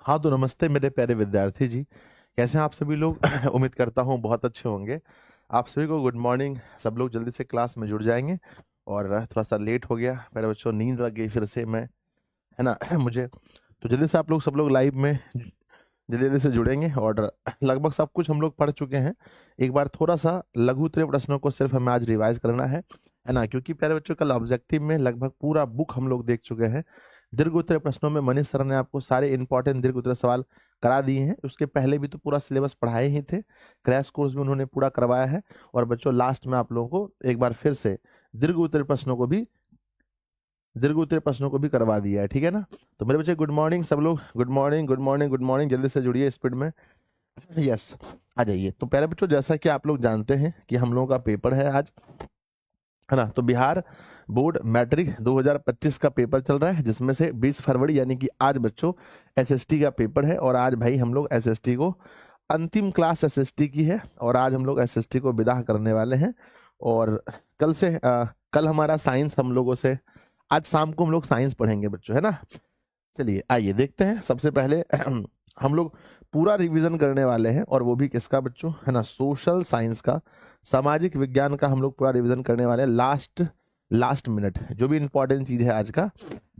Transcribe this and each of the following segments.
हाँ, तो नमस्ते मेरे प्यारे विद्यार्थी जी। कैसे हैं आप सभी लोग? उम्मीद करता हूँ बहुत अच्छे होंगे। आप सभी को गुड मॉर्निंग। सब लोग जल्दी से क्लास में जुड़ जाएंगे। और थोड़ा सा लेट हो गया मेरे बच्चों, नींद लग गई फिर से मैं, है ना? मुझे तो जल्दी से आप लोग सब लोग लाइव में जल्दी जल्दी से जुड़ेंगे। और लगभग सब कुछ हम लोग पढ़ चुके हैं। एक बार थोड़ा सा लघु उत्तरीय प्रश्नों को सिर्फ हमें आज रिवाइज करना है ना? क्योंकि प्यारे बच्चों कल ऑब्जेक्टिव में लगभग पूरा बुक हम लोग देख चुके हैं। दीर्घ उत्तरीय प्रश्नों में मनीष सर ने आपको सारे इंपॉर्टेंट दीर्घ उत्तरीय सवाल करा दिए हैं। उसके पहले भी तो पूरा सिलेबस पढ़ाए ही थे, क्रैश कोर्स भी उन्होंने पूरा करवाया है। और बच्चों लास्ट में आप लोगों को एक बार फिर से दीर्घ उत्तरीय प्रश्नों को भी दीर्घ उत्तरीय प्रश्नों को भी करवा दिया है, ठीक है ना? तो मेरे बच्चे गुड मॉर्निंग सब लोग, good morning good morning good morning. जल्दी से जुड़िए स्पीड में। यस, आ जाइए। तो प्यारे बच्चों जैसा कि आप लोग जानते हैं कि हम लोगों का पेपर है आज, है ना? तो बिहार बोर्ड मैट्रिक 2025 का पेपर चल रहा है, जिसमें से 20 फरवरी यानी कि आज बच्चों एसएसटी का पेपर है। और आज भाई हम लोग एसएसटी को अंतिम क्लास एसएसटी की है, और आज हम लोग एसएसटी को विदा करने वाले हैं। और कल हमारा साइंस हम लोगों से, आज शाम को हम लोग साइंस पढ़ेंगे बच्चों, है ना? चलिए आइए देखते हैं। सबसे पहले हम लोग पूरा रिवीजन करने वाले हैं, और वो भी किसका बच्चों, है ना? सोशल साइंस का, सामाजिक विज्ञान का हम लोग पूरा रिवीजन करने वाले हैं। लास्ट मिनट जो भी इंपॉर्टेंट चीज है आज का,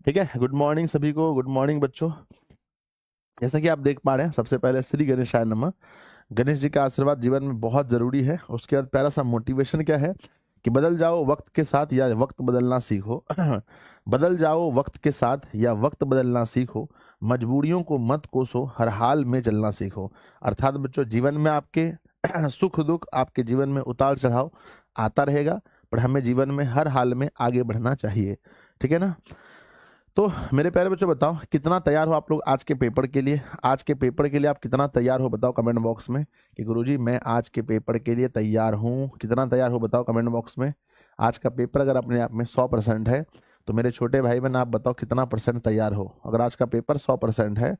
ठीक है? गुड मॉर्निंग सभी को, गुड मॉर्निंग बच्चों। जैसा कि आप देख पा रहे हैं, सबसे पहले श्री गणेशाय नमः। गणेश जी का आशीर्वाद जीवन में बहुत जरूरी है। उसके बाद प्यारा सा मोटिवेशन क्या है कि बदल जाओ वक्त के साथ या वक्त बदलना सीखो। बदल जाओ वक्त के साथ या वक्त बदलना सीखो, मजबूरियों को मत कोसो, हर हाल में चलना सीखो। अर्थात बच्चों जीवन में आपके सुख दुख, आपके जीवन में उतार चढ़ाव आता रहेगा, पर हमें जीवन में हर हाल में आगे बढ़ना चाहिए, ठीक है ना? तो मेरे प्यारे बच्चों बताओ कितना तैयार हो आप लोग आज के पेपर के लिए? आज के पेपर के लिए आप कितना तैयार हो बताओ कमेंट बॉक्स में कि गुरुजी मैं आज के पेपर के लिए तैयार हूँ। कितना तैयार हो बताओ कमेंट बॉक्स में। आज का पेपर अगर अपने आप में 100% है तो मेरे छोटे भाई बहन आप बताओ कितना परसेंट तैयार हो। अगर आज का पेपर 100% है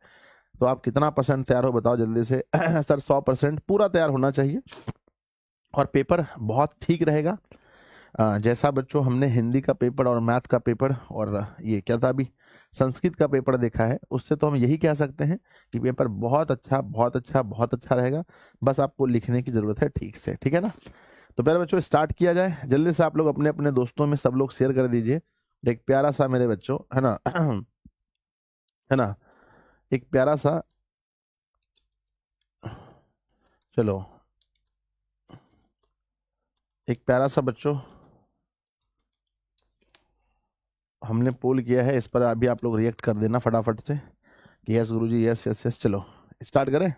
तो आप कितना परसेंट तैयार हो बताओ जल्दी से। सर 100% पूरा तैयार होना चाहिए, और पेपर बहुत ठीक रहेगा। जैसा बच्चों हमने हिंदी का पेपर और मैथ का पेपर और ये क्या था अभी संस्कृत का पेपर देखा है, उससे तो हम यही कह सकते हैं कि पेपर बहुत अच्छा बहुत अच्छा बहुत अच्छा रहेगा। बस आपको लिखने की जरूरत है ठीक से, ठीक है ना? तो पहले बच्चों स्टार्ट किया जाए। जल्दी से आप लोग अपने अपने दोस्तों में सब लोग शेयर कर दीजिए एक प्यारा सा, मेरे बच्चों, है ना? है ना? एक प्यारा सा, चलो एक प्यारा सा बच्चों हमने पोल किया है, इस पर अभी आप लोग रिएक्ट कर देना फटाफट से कि यस गुरुजी, यस यस यस। चलो स्टार्ट करें।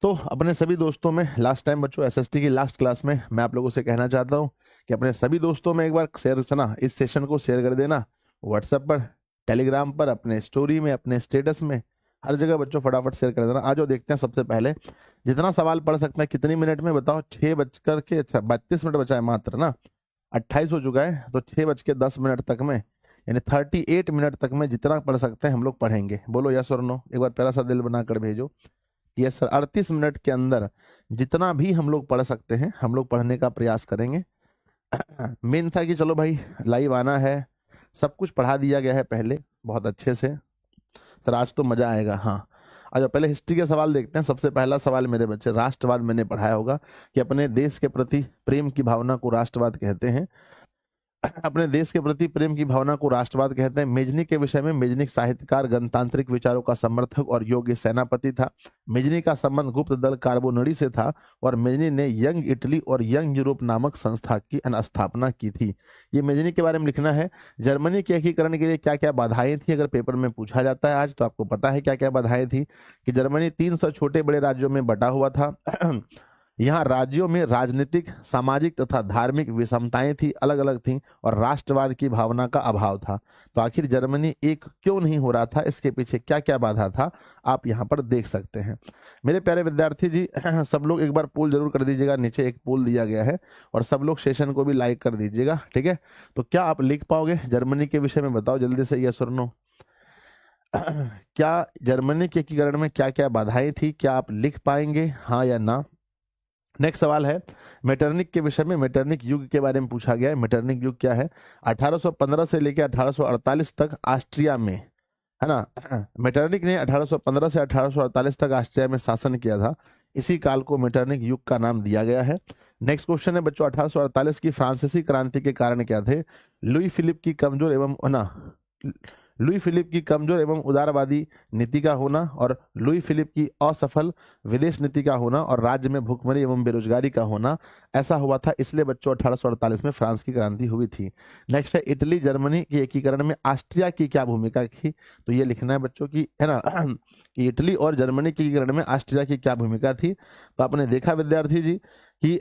तो अपने सभी दोस्तों में, लास्ट टाइम बच्चों एसएसटी की लास्ट क्लास में मैं आप लोगों से कहना चाहता हूं कि अपने सभी दोस्तों में एक बार शेयर ना, इस सेशन को शेयर कर देना। व्हाट्सएप पर, टेलीग्राम पर, अपने स्टोरी में, अपने स्टेटस में, हर जगह बच्चों फटाफट शेयर कर देना। आज जो देखते हैं सबसे पहले जितना सवाल पढ़ सकते हैं कितनी मिनट में बताओ? 6 बजकर के 32 मिनट बचा है मात्र ना, 28 हो चुका है, तो 6 बज के 10 मिनट तक में यानी 38 मिनट तक में जितना पढ़ सकते हैं हम लोग पढ़ेंगे। बोलो यस और नो, एक बार प्यारा सा दिल बनाकर भेजो। यस सर, 38 मिनट के अंदर जितना भी हम लोग पढ़ सकते हैं हम लोग पढ़ने का प्रयास करेंगे। मेन था कि चलो भाई लाइव आना है, सब कुछ पढ़ा दिया गया है पहले बहुत अच्छे से। सर आज तो मजा आएगा। हाँ, अच्छा पहले हिस्ट्री के सवाल देखते हैं। सबसे पहला सवाल मेरे बच्चे, राष्ट्रवाद मैंने पढ़ाया होगा कि अपने देश के प्रति प्रेम की भावना को राष्ट्रवाद कहते हैं। अपने देश के प्रति प्रेम की भावना को राष्ट्रवाद कहते हैं। मेजनी के विषय में, मेजनी साहित्यकार, गणतांत्रिक विचारों का समर्थक और योग्य सेनापति था। मेजनी का संबंध गुप्त दल कार्बोनरी से था, और मेजनी ने यंग इटली और यंग यूरोप नामक संस्था की स्थापना की थी। ये मेजनी के बारे में लिखना है। जर्मनी के एकीकरण के लिए क्या क्या बाधाएं थी, अगर पेपर में पूछा जाता है आज तो आपको पता है क्या क्या बाधाएं थी। कि जर्मनी 300 छोटे बड़े राज्यों में बटा हुआ था। यहाँ राज्यों में राजनीतिक, सामाजिक तथा धार्मिक विषमताएं थी, अलग अलग थीं, और राष्ट्रवाद की भावना का अभाव था। तो आखिर जर्मनी एक क्यों नहीं हो रहा था, इसके पीछे क्या क्या बाधा था, आप यहाँ पर देख सकते हैं। मेरे प्यारे विद्यार्थी जी, सब लोग एक बार पोल जरूर कर दीजिएगा। नीचे एक पोल दिया गया है, और सब लोग सेशन को भी लाइक कर दीजिएगा, ठीक है? तो क्या आप लिख पाओगे जर्मनी के विषय में? बताओ जल्दी से यस और नो। क्या जर्मनी के एकीकरण में क्या क्या बाधाएं थी, क्या आप लिख पाएंगे, हाँ या ना? नेक्स्ट सवाल है मेटरनिक के विषय में। मेटरनिक युग के बारे में पूछा गया है। मेटरनिक युग क्या है? 1815 से लेकर 1848 तक ऑस्ट्रिया में है ना। मेटरनिक ने 1815 से 1848 तक ऑस्ट्रिया में शासन किया था। इसी काल को मेटरनिक युग का नाम दिया गया है। नेक्स्ट क्वेश्चन है बच्चों, 1848 की फ्रांसीसी क्रांति के कारण क्या थे? लुई फिलिप की कमजोर एवं ना लुई फिलिप की कमजोर एवं उदारवादी नीति का होना, और लुई फिलिप की असफल विदेश नीति का होना, और राज्य में भुखमरी एवं बेरोजगारी का होना, ऐसा हुआ था। इसलिए बच्चों 1848 में फ्रांस की क्रांति हुई थी। नेक्स्ट है, इटली जर्मनी के एकीकरण में ऑस्ट्रिया की क्या भूमिका थी? तो ये लिखना है बच्चों की, है ना, कि इटली और जर्मनी के एकीकरण में ऑस्ट्रिया की क्या भूमिका थी। तो आपने देखा विद्यार्थी जी कि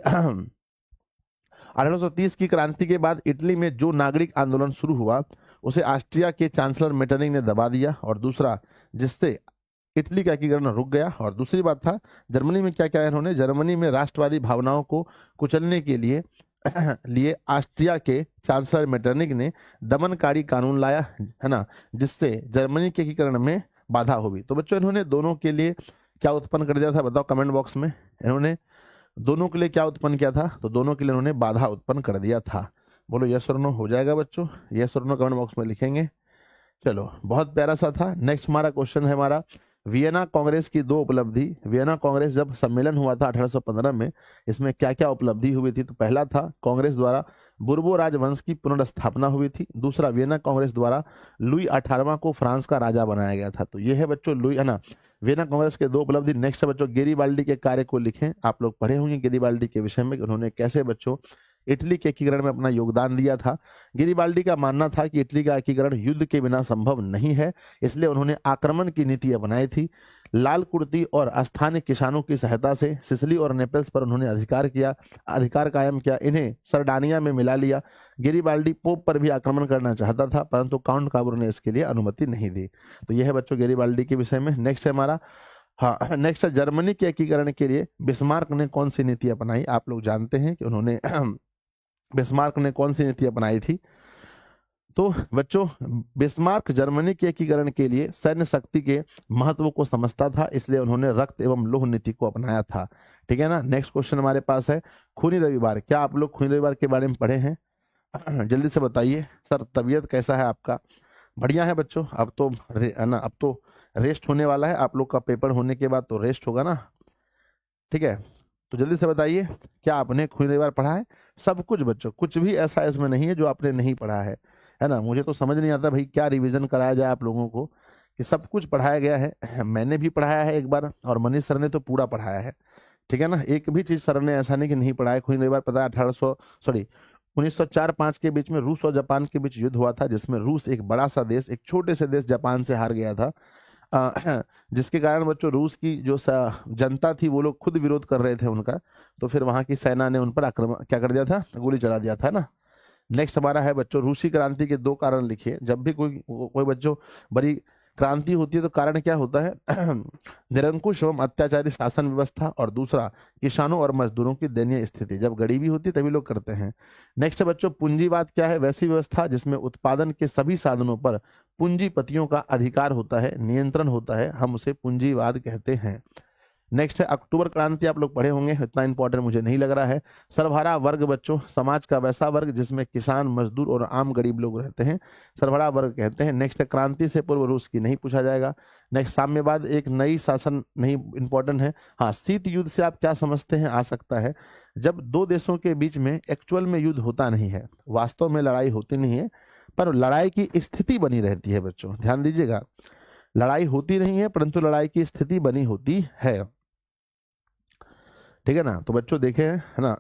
1830 की क्रांति के बाद इटली में जो नागरिक आंदोलन शुरू हुआ उसे ऑस्ट्रिया के चांसलर मेटरनिक ने दबा दिया, और दूसरा जिससे इटली का एकीकरण रुक गया। और दूसरी बात था, जर्मनी में क्या क्या इन्होंने, जर्मनी में राष्ट्रवादी भावनाओं को कुचलने के लिए ऑस्ट्रिया के चांसलर मेटरनिक ने दमनकारी कानून लाया, है ना, जिससे जर्मनी के एकीकरण में बाधा हुई। तो बच्चों इन्होंने दोनों के लिए क्या उत्पन्न कर दिया था? बताओ कमेंट बॉक्स में, इन्होंने दोनों के लिए क्या उत्पन्न किया था? तो दोनों के लिए उन्होंने बाधा उत्पन्न कर दिया था। बोलो यस और नो हो जाएगा बच्चों, यस और नो कमेंट बॉक्स में लिखेंगे। चलो बहुत प्यारा सा था। नेक्स्ट हमारा क्वेश्चन है हमारा, वियना कांग्रेस की दो उपलब्धि। वियना कांग्रेस जब सम्मेलन हुआ था 1815 में, इसमें क्या क्या उपलब्धि हुई थी? तो पहला था, कांग्रेस द्वारा बुर्बो राजवंश की पुनर्स्थापना हुई थी। दूसरा, वियना कांग्रेस द्वारा लुई 18वां को फ्रांस का राजा बनाया गया था। तो ये है बच्चों लुई, है ना, वियना कांग्रेस के दो उपलब्धि। नेक्स्ट बच्चों, गेरिबाल्डी के कार्य को लिखें। आप लोग पढ़े होंगे गेरिबाल्डी के विषय में, उन्होंने कैसे बच्चों इटली के एकीकरण में अपना योगदान दिया था। गेरिबाल्डी का मानना था कि इटली का एकीकरण युद्ध के बिना संभव नहीं है, इसलिए उन्होंने आक्रमण की नीति अपनाई थी। लाल कुर्ती और स्थानीय किसानों की सहायता से सिसिली और नेपल्स पर उन्होंने अधिकार कायम किया, इन्हें सरडानिया में मिला लिया। गेरिबाल्डी पोप पर भी आक्रमण करना चाहता था, परंतु काउंट काबूर ने इसके लिए अनुमति नहीं दी। तो यह है बच्चों गेरिबाल्डी के विषय में। नेक्स्ट है हमारा, हाँ नेक्स्ट है, जर्मनी के एकीकरण के लिए बिस्मार्क ने कौन सी नीति अपनाई? आप लोग जानते हैं कि उन्होंने बिस्मार्क ने कौन सी नीति अपनाई थी? तो बच्चों बिस्मार्क जर्मनी के एकीकरण के लिए सैन्य शक्ति के महत्व को समझता था, इसलिए उन्होंने रक्त एवं लोह नीति को अपनाया था। ठीक है ना। नेक्स्ट क्वेश्चन हमारे पास है, खूनी रविवार। क्या आप लोग खूनी रविवार के बारे में पढ़े हैं? जल्दी से बताइए सर, तबीयत कैसा है आपका? बढ़िया है बच्चों। अब तो अब तो रेस्ट होने वाला है, आप लोग का पेपर होने के बाद तो रेस्ट होगा ना। ठीक है, तो जल्दी से बताइए, क्या आपने खूनी रविवार पढ़ा है? सब कुछ बच्चों, कुछ भी ऐसा इसमें नहीं है जो आपने नहीं पढ़ा है ना। मुझे तो समझ नहीं आता भाई क्या रिवीजन कराया जाए आप लोगों को, कि सब कुछ पढ़ाया गया है। मैंने भी पढ़ाया है एक बार, और मनीष सर ने तो पूरा पढ़ाया है। ठीक है ना, एक भी चीज सर ने ऐसा नहीं कि नहीं पढ़ाया। खूनी रविवार पता है 1904-5 के बीच में रूस और जापान के बीच युद्ध हुआ था, जिसमें रूस एक बड़ा सा देश एक छोटे से देश जापान से हार गया था। जिसके कारण बच्चों रूस की जो जनता थी वो लोग खुद विरोध कर रहे थे उनका, तो फिर वहां की सेना ने उन पर आक्रमण क्या कर दिया था, गोली चला दिया था ना। नेक्स्ट हमारा है बच्चों, रूसी क्रांति के दो कारण लिखिए। जब भी कोई बच्चों बड़ी क्रांति होती है तो कारण क्या होता है? निरंकुश एवं अत्याचारी शासन व्यवस्था, और दूसरा किसानों और मजदूरों की दयनीय स्थिति। जब गरीबी होती है तभी लोग करते हैं। नेक्स्ट बच्चों, पूंजीवाद क्या है? वैसी व्यवस्था जिसमें उत्पादन के सभी साधनों पर पूंजीपतियों का अधिकार होता है, नियंत्रण होता है, हम उसे पूंजीवाद कहते हैं। नेक्स्ट है अक्टूबर क्रांति, आप लोग पढ़े होंगे, इतना इंपॉर्टेंट मुझे नहीं लग रहा है। सर्वहारा वर्ग बच्चों, समाज का वैसा वर्ग जिसमें किसान, मजदूर और आम गरीब लोग रहते हैं, सर्वहारा वर्ग कहते हैं। नेक्स्ट है क्रांति से पूर्व रूस की, नहीं पूछा जाएगा। नेक्स्ट साम्यवाद एक नई शासन, नहीं इंपॉर्टेंट है। हाँ, शीत युद्ध से आप क्या समझते हैं? आ सकता है जब दो देशों के बीच में एक्चुअल में युद्ध होता नहीं है, वास्तव में लड़ाई होती नहीं है, पर लड़ाई की स्थिति बनी रहती है। बच्चों ध्यान दीजिएगा, लड़ाई होती नहीं है परंतु लड़ाई की स्थिति बनी होती है। ठीक है ना। तो बच्चों देखें, है ना,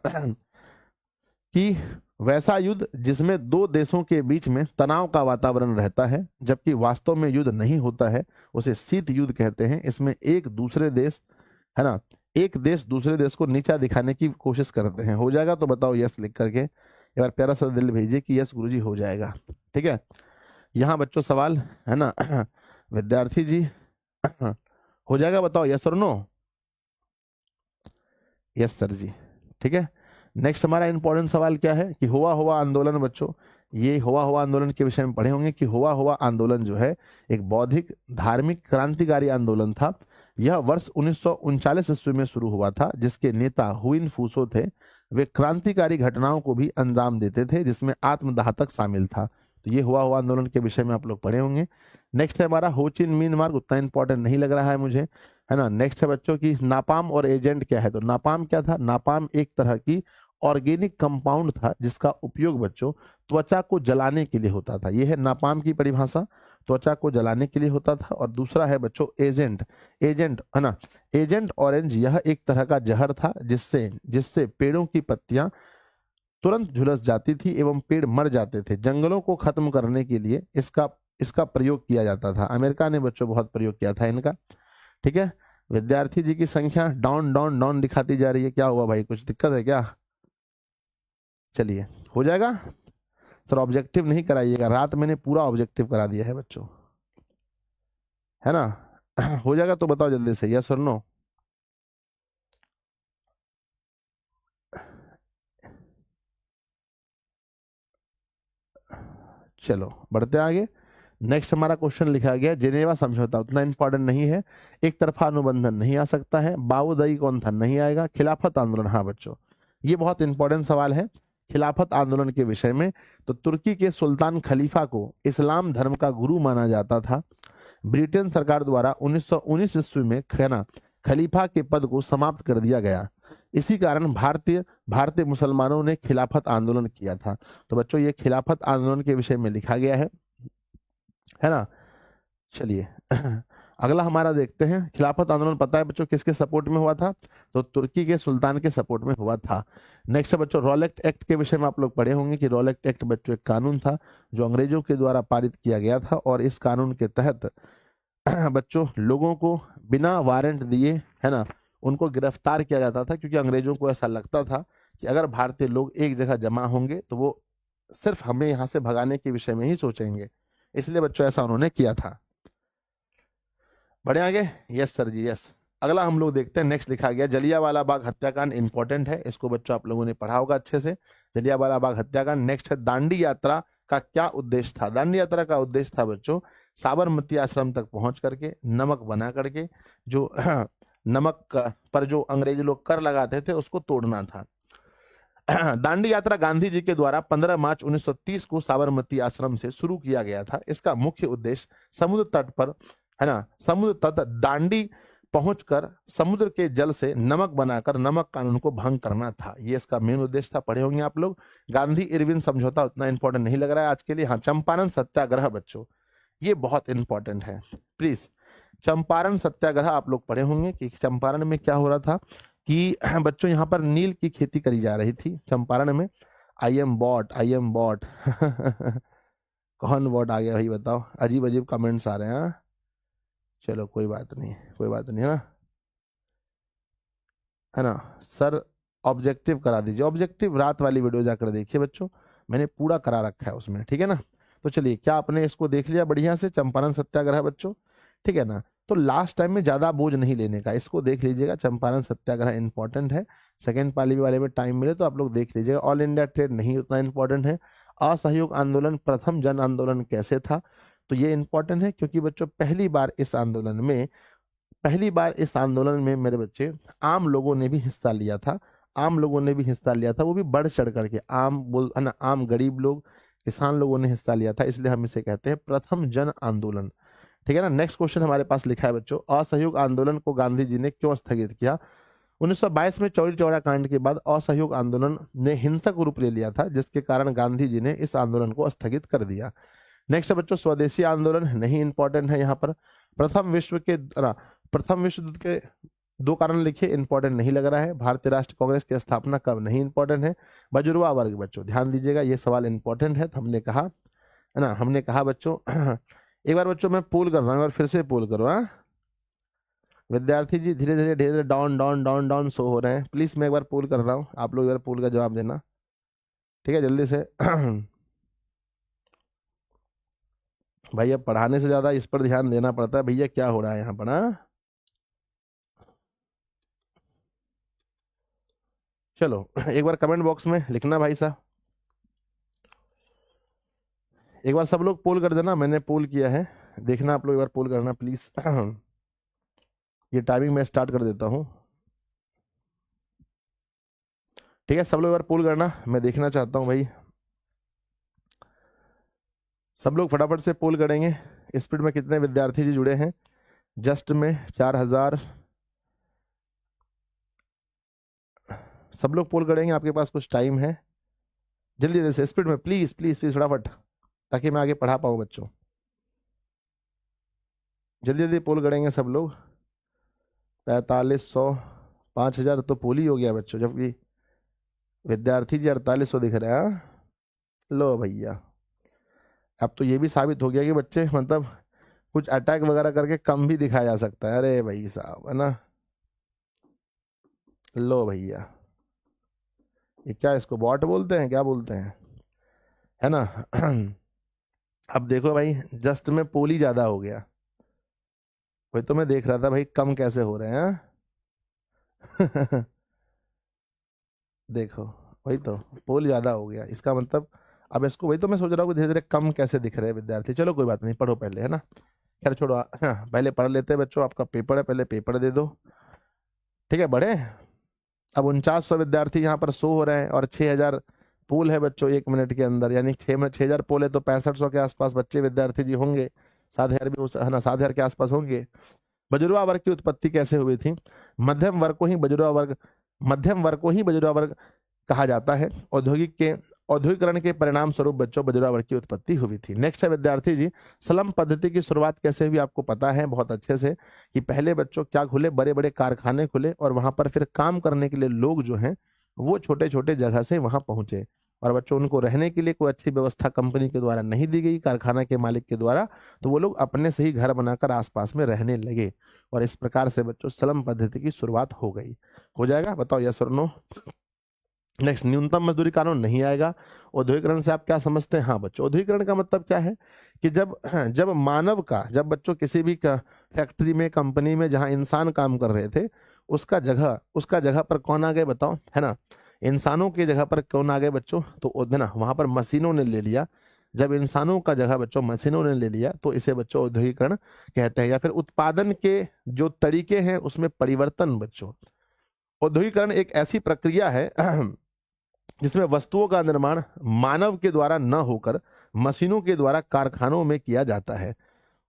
कि वैसा युद्ध जिसमें दो देशों के बीच में तनाव का वातावरण रहता है, जबकि वास्तव में युद्ध नहीं होता है, उसे शीत युद्ध कहते हैं। इसमें एक दूसरे देश, है ना, एक देश दूसरे देश को नीचा दिखाने की कोशिश करते हैं। हो जाएगा तो बताओ यस लिख करके, एक बार प्यारा सा दिल भेजिए कि यस गुरुजी हो जाएगा। ठीक है, यहाँ बच्चों सवाल, है ना, विद्यार्थी जी हो जाएगा, बताओ यस और नो? यस सर जी। ठीक है, नेक्स्ट हमारा इंपॉर्टेंट सवाल क्या है कि हुआ हुआ आंदोलन। बच्चों ये हुआ हुआ आंदोलन के विषय में पढ़े होंगे कि हुआ हुआ आंदोलन जो है एक बौद्धिक धार्मिक क्रांतिकारी आंदोलन था। यह वर्ष 1939 ईस्वी में शुरू हुआ था, जिसके नेता हुइन फूसो थे। वे क्रांतिकारी घटनाओं को भी अंजाम देते थे, जिसमें आत्मदाह तक शामिल था। तो ये हुआ आंदोलन के विषय में आप लोग पढ़े होंगे। नेक्स्ट है हमारा हो चिन मिन मार्ग, उतना इंपॉर्टेंट नहीं लग रहा है मुझे, है ना। नेक्स्ट है बच्चों की नापाम और एजेंट क्या है। तो नापाम क्या था, नापाम एक तरह की ऑर्गेनिक कंपाउंड था जिसका उपयोग बच्चों त्वचा को जलाने के लिए होता था। यह है नापाम की परिभाषा, त्वचा को जलाने के लिए होता था। और दूसरा है बच्चों एजेंट, एजेंट है ना, एजेंट ऑरेंज, यह एक तरह का जहर था जिससे जिससे पेड़ों की पत्तियां तुरंत झुलस जाती थी एवं पेड़ मर जाते थे। जंगलों को खत्म करने के लिए इसका इसका प्रयोग किया जाता था। अमेरिका ने बच्चों बहुत प्रयोग किया था इनका, ठीक है। विद्यार्थी जी की संख्या डाउन डाउन डाउन दिखाती जा रही है, क्या हुआ भाई, कुछ दिक्कत है क्या? चलिए हो जाएगा सर। ऑब्जेक्टिव नहीं कराइएगा, रात मैंने पूरा ऑब्जेक्टिव करा दिया है बच्चों, है ना। हो जाएगा तो बताओ जल्दी से, यस और नो। चलो बढ़ते आगे। नेक्स्ट हमारा क्वेश्चन लिखा गया जेनेवा समझौता, उतना इंपॉर्टेंट नहीं है। एक तरफा अनुबंधन नहीं आ सकता है। बाउदई कौन था, नहीं आएगा। खिलाफत आंदोलन, हाँ बच्चों ये बहुत इंपॉर्टेंट सवाल है खिलाफत आंदोलन के विषय में। तो तुर्की के सुल्तान खलीफा को इस्लाम धर्म का गुरु माना जाता था। ब्रिटेन सरकार द्वारा 1919 ईस्वी में खलीफा के पद को समाप्त कर दिया गया। इसी कारण भारतीय मुसलमानों ने खिलाफत आंदोलन किया था। तो बच्चों ये खिलाफत आंदोलन के विषय में लिखा गया है ना। चलिए अगला हमारा देखते हैं। खिलाफत आंदोलन पता है बच्चों किसके सपोर्ट में हुआ था, तो तुर्की के सुल्तान के सपोर्ट में हुआ था। नेक्स्ट बच्चों रॉलेट एक्ट के विषय में आप लोग पढ़े होंगे कि रॉलेट एक्ट बच्चों एक कानून था जो अंग्रेजों के द्वारा पारित किया गया था। और इस कानून के तहत बच्चों लोगों को बिना वारंट दिए, है ना, उनको गिरफ्तार किया जाता था, क्योंकि अंग्रेजों को ऐसा लगता था कि अगर भारतीय लोग एक जगह जमा होंगे तो वो सिर्फ हमें यहाँ से भगाने के विषय में ही सोचेंगे, इसलिए बच्चों ऐसा उन्होंने किया था। बढ़े आगे, यस सर जी यस। अगला हम लोग देखते हैं। नेक्स्ट लिखा गया जलियांवाला बाग हत्याकांड, इंपॉर्टेंट है, इसको बच्चों आप लोगों ने पढ़ा होगा अच्छे से, जलियांवाला बाग हत्याकांड। नेक्स्ट है दांडी यात्रा का क्या उद्देश्य था। दांडी यात्रा का उद्देश्य था बच्चों साबरमती आश्रम तक पहुंच करके नमक बना करके जो नमक पर जो अंग्रेज लोग कर लगाते थे उसको तोड़ना था। दांडी यात्रा गांधी जी के द्वारा 15 मार्च 1930 को साबरमती आश्रम से शुरू किया गया था। इसका मुख्य उद्देश्य समुद्र तट पर, है ना, समुद्र तट दांडी पहुंचकर समुद्र के जल से नमक बनाकर नमक कानून को भंग करना था। ये इसका मेन उद्देश्य था, पढ़े होंगे आप लोग। गांधी इरविन समझौता उतना इंपॉर्टेंट नहीं लग रहा है आज के लिए। हाँ चंपारण सत्याग्रह बच्चों ये बहुत इंपॉर्टेंट है प्लीज। चंपारण सत्याग्रह आप लोग पढ़े होंगे कि चंपारण में क्या हो रहा था कि बच्चों यहाँ पर नील की खेती करी जा रही थी चंपारण में। आई एम बॉट कौन बॉट आ गया भाई बताओ, अजीब अजीब कमेंट्स आ रहे हैं। चलो कोई बात नहीं है ना, है ना सर। ऑब्जेक्टिव करा दीजिए, ऑब्जेक्टिव रात वाली वीडियो जाकर देखिए बच्चों, मैंने पूरा करा रखा है उसमें, ठीक है ना। तो चलिए क्या आपने इसको देख लिया बढ़िया से, चंपारण सत्याग्रह बच्चों, ठीक है ना। तो लास्ट टाइम में ज्यादा बोझ नहीं लेने का, इसको देख लीजिएगा, चंपारण सत्याग्रह इंपॉर्टेंट है। सेकेंड पाली वाले में टाइम मिले तो आप लोग देख लीजिएगा। ऑल इंडिया ट्रेड नहीं उतना इंपॉर्टेंट है। असहयोग आंदोलन प्रथम जन आंदोलन कैसे था, तो ये इंपॉर्टेंट है क्योंकि बच्चों पहली बार इस आंदोलन में मेरे बच्चे आम लोगों ने भी हिस्सा लिया था। वो भी बढ़ चढ़ करके, है ना, आम गरीब लोग किसान लोगों ने हिस्सा लिया था, इसलिए हम इसे कहते हैं प्रथम जन आंदोलन, ठीक है ना। नेक्स्ट क्वेश्चन हमारे पास लिखा है बच्चों असहयोग आंदोलन को गांधी जी ने क्यों स्थगित किया। 1922 में चौरी चौरा कांड के बाद असहयोग आंदोलन ने हिंसक रूप ले लिया था, जिसके कारण गांधी जी ने इस आंदोलन को स्थगित कर दिया। नेक्स्ट बच्चों स्वदेशी आंदोलन नहीं इंपॉर्टेंट है यहाँ पर। प्रथम विश्व युद्ध के 2 कारण लिखिए, इंपॉर्टेंट नहीं लग रहा है। भारतीय राष्ट्रीय कांग्रेस की स्थापना कब, नहीं इंपॉर्टेंट है। बजुर्वा वर्ग बच्चों ध्यान दीजिएगा, ये सवाल इंपॉर्टेंट है। हमने कहा, है ना, हमने कहा बच्चों एक बार बच्चों मैं पोल कर रहा हूँ और फिर से पोल करो। हाँ विद्यार्थी जी धीरे धीरे down down down down show हो रहे हैं, प्लीज मैं एक बार पोल कर रहा हूँ, आप लोग एक बार पोल का जवाब देना, ठीक है, जल्दी से। भाई अब पढ़ाने से ज्यादा इस पर ध्यान देना पड़ता है भैया, क्या हो रहा है यहाँ पर। हाँ चलो एक बार कमेंट बॉक्स में लिखना भाई साहब, एक बार सब लोग पोल कर देना, मैंने पोल किया है, देखना आप लोग एक बार पोल करना प्लीज। ये टाइमिंग मैं स्टार्ट कर देता हूँ, ठीक है, सब लोग एक बार पोल करना, मैं देखना चाहता हूँ भाई। सब लोग फटाफट से पोल करेंगे, स्पीड में कितने विद्यार्थी जी जुड़े हैं। जस्ट में 4000। सब लोग पोल करेंगे, आपके पास कुछ टाइम है, जल्दी जल्दी से स्पीड में, प्लीज प्लीज प्लीज फटाफट, ताकि मैं आगे पढ़ा पाऊँ बच्चों। जल्दी जल्दी पोल करेंगे सब लोग। 4500, 5000 तो पोल ही हो गया बच्चों, जबकि विद्यार्थी जी 4800 दिख रहे हैं। लो भैया, अब तो ये भी साबित हो गया कि बच्चे मतलब कुछ अटैक वगैरह करके कम भी दिखाया जा सकता है। अरे भाई साहब, है ना। लो भैया, ये क्या, इसको बॉट बोलते हैं, क्या बोलते हैं, है ना। अब देखो भाई, जस्ट में पोल ही ज्यादा हो गया। वही तो मैं देख रहा था भाई, कम कैसे हो रहे हैं। देखो, वही तो पोल ज्यादा हो गया, इसका मतलब अब इसको, वही तो मैं सोच रहा हूँ धीरे धीरे कम कैसे दिख रहे हैं विद्यार्थी। चलो कोई बात नहीं, पढ़ो पहले, है ना। खैर छोड़ो, पहले पढ़ लेते हैं बच्चों, आपका पेपर है, पहले पेपर दे दो, ठीक है। बढ़े, अब 4900 विद्यार्थी यहाँ पर शो हो रहे हैं और 6000 पोल है बच्चों 1 मिनट के अंदर, यानी 6000 पोल है तो 6500 के आसपास बच्चे विद्यार्थी जी होंगे। 7000 भी है ना, 7000 के आसपास होंगे। बजुर्वा वर्ग की उत्पत्ति कैसे हुई थी। मध्यम वर्ग को ही बजुर्वा वर्ग, मध्यम वर्ग को ही बजुर्वा वर्ग कहा जाता है। औद्योगिकरण के परिणाम स्वरूप बच्चों बजुर्वा वर्ग की उत्पत्ति हुई थी। नेक्स्ट है विद्यार्थी जी, स्लम पद्धति की शुरुआत कैसे हुई, आपको पता है बहुत अच्छे से कि पहले बच्चों क्या खुले, बड़े बड़े कारखाने खुले और वहां पर फिर काम करने के लिए लोग जो हैं वो छोटे छोटे जगह से वहां पहुंचे, और बच्चों उनको रहने के लिए कोई अच्छी व्यवस्था कंपनी के द्वारा नहीं दी गई, कारखाना के मालिक के द्वारा, तो वो लोग अपने से ही घर बनाकर आसपास में रहने लगे, और इस प्रकार से बच्चों स्लम पद्धति की शुरुआत हो गई। हो जाएगा, बताओ यस और नो। नेक्स्ट, न्यूनतम मजदूरी कानून नहीं आएगा। औद्योगिकरण से आप क्या समझते हैं। हाँ बच्चों, औद्योगिकरण का मतलब क्या है कि जब मानव का, जब बच्चों किसी भी फैक्ट्री में, कंपनी में जहां इंसान काम कर रहे थे, उसका जगह पर कौन आ गए बताओ, है ना। इंसानों की जगह पर कौन आ गए बच्चों, तो ना वहां पर मशीनों ने ले लिया। जब इंसानों का जगह बच्चों मशीनों ने ले लिया तो इसे बच्चों औद्योगिकरण कहते हैं। या फिर उत्पादन के जो तरीके हैं उसमें परिवर्तन बच्चों। औद्योगिकरण एक ऐसी प्रक्रिया है जिसमें वस्तुओं का निर्माण मानव के द्वारा न होकर मशीनों के द्वारा कारखानों में किया जाता है।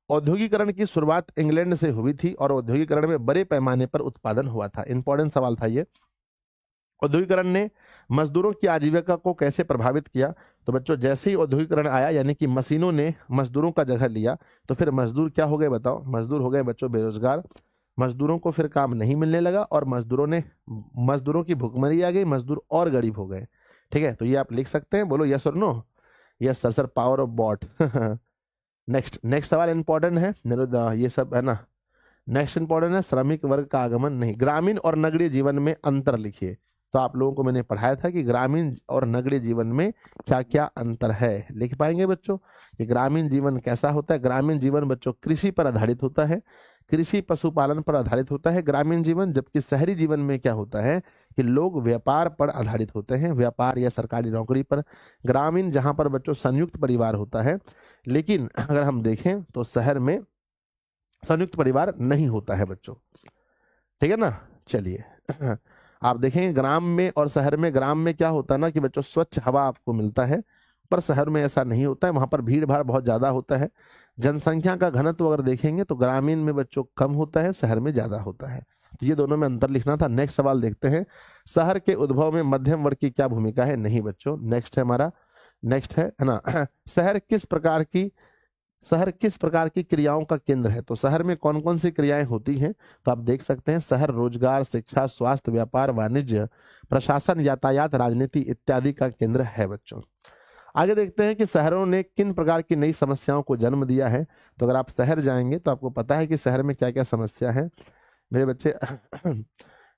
औद्योगिकरण की शुरुआत इंग्लैंड से हुई थी और औद्योगिकरण में बड़े पैमाने पर उत्पादन हुआ था। इंपॉर्टेंट सवाल था ये। औद्योगिकरण ने मजदूरों की आजीविका को कैसे प्रभावित किया, तो बच्चों जैसे ही औद्योगिकरण आया, यानी कि मशीनों ने मजदूरों का जगह लिया, तो फिर मजदूर क्या हो गए बताओ, मजदूर हो गए बच्चों बेरोजगार। मजदूरों को फिर काम नहीं मिलने लगा और मजदूरों की भुखमरी आ गई, मजदूर और गरीब हो गए। ठीक है, तो ये आप लिख सकते हैं, बोलो यस और no. Yes sir, sir power of bot. Next सवाल इंपॉर्टेंट है, ये सब है ना। नेक्स्ट इंपॉर्टेंट है, श्रमिक वर्ग का आगमन नहीं। ग्रामीण और नगरीय जीवन में अंतर लिखिए। तो आप लोगों को मैंने पढ़ाया था कि ग्रामीण और नगरीय जीवन में क्या क्या अंतर है, लिख पाएंगे बच्चों कि ग्रामीण जीवन कैसा होता है। ग्रामीण जीवन बच्चों कृषि पर आधारित होता है, कृषि पशुपालन पर आधारित होता है ग्रामीण जीवन। जबकि शहरी जीवन में क्या होता है कि लोग व्यापार पर आधारित होते हैं, व्यापार या सरकारी नौकरी पर। ग्रामीण जहां पर बच्चों संयुक्त परिवार होता है, लेकिन अगर हम देखें तो शहर में संयुक्त परिवार नहीं होता है बच्चों। ठीक है ना। चलिए आप देखेंगे ग्राम में और शहर में, ग्राम में क्या होता है ना कि बच्चों स्वच्छ हवा आपको मिलता है, पर शहर में ऐसा नहीं होता है, वहां पर भीड़ भाड़ बहुत ज्यादा होता है। जनसंख्या का घनत्व अगर देखेंगे तो ग्रामीण में बच्चों कम होता है, शहर में ज्यादा होता है। तो ये दोनों में अंतर लिखना था। नेक्स्ट सवाल देखते हैं, शहर के उद्भव में मध्यम वर्ग की क्या भूमिका है। नहीं बच्चों, नेक्स्ट है हमारा, नेक्स्ट है ना शहर किस प्रकार की क्रियाओं का केंद्र है। तो शहर में कौन कौन सी क्रियाएं होती हैं, तो आप देख सकते हैं शहर रोजगार, शिक्षा, स्वास्थ्य, व्यापार, वाणिज्य, प्रशासन, यातायात, राजनीति इत्यादि का केंद्र है बच्चों। आगे देखते हैं कि शहरों ने किन प्रकार की नई समस्याओं को जन्म दिया है। तो अगर आप शहर जाएंगे तो आपको पता है कि शहर में क्या क्या समस्या है मेरे बच्चे।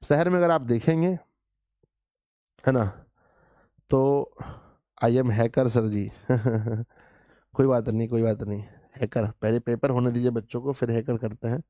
शहर में अगर आप देखेंगे, है ना, तो आई एम हैकर सर जी। कोई बात नहीं, कोई बात नहीं, हैकर पहले पेपर होने दीजिए बच्चों को, फिर हैकर करते हैं।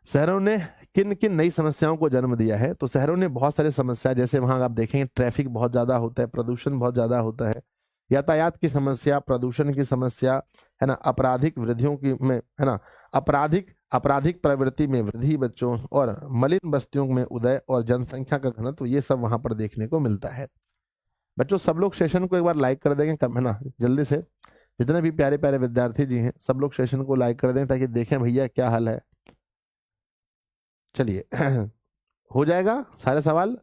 शहरों ने किन किन नई समस्याओं को जन्म दिया है। तो शहरों ने बहुत सारी समस्या, जैसे वहां आप देखेंगे ट्रैफिक बहुत ज्यादा होता है, प्रदूषण बहुत ज्यादा होता है, यातायात की समस्या, प्रदूषण की समस्या, है ना, आपराधिक वृद्धियों की में, है ना, आपराधिक प्रवृत्ति में वृद्धि बच्चों, और मलिन बस्तियों में उदय, और जनसंख्या का घनत्व, ये सब वहां पर देखने को मिलता है बच्चों। सब लोग सेशन को एक बार लाइक कर देंगे, है ना, जल्दी से, जितने भी प्यारे प्यारे विद्यार्थी जी हैं सब लोग सेशन को लाइक कर दें ताकि देखें भैया क्या हाल है। चलिए हो जाएगा सारे सवाल।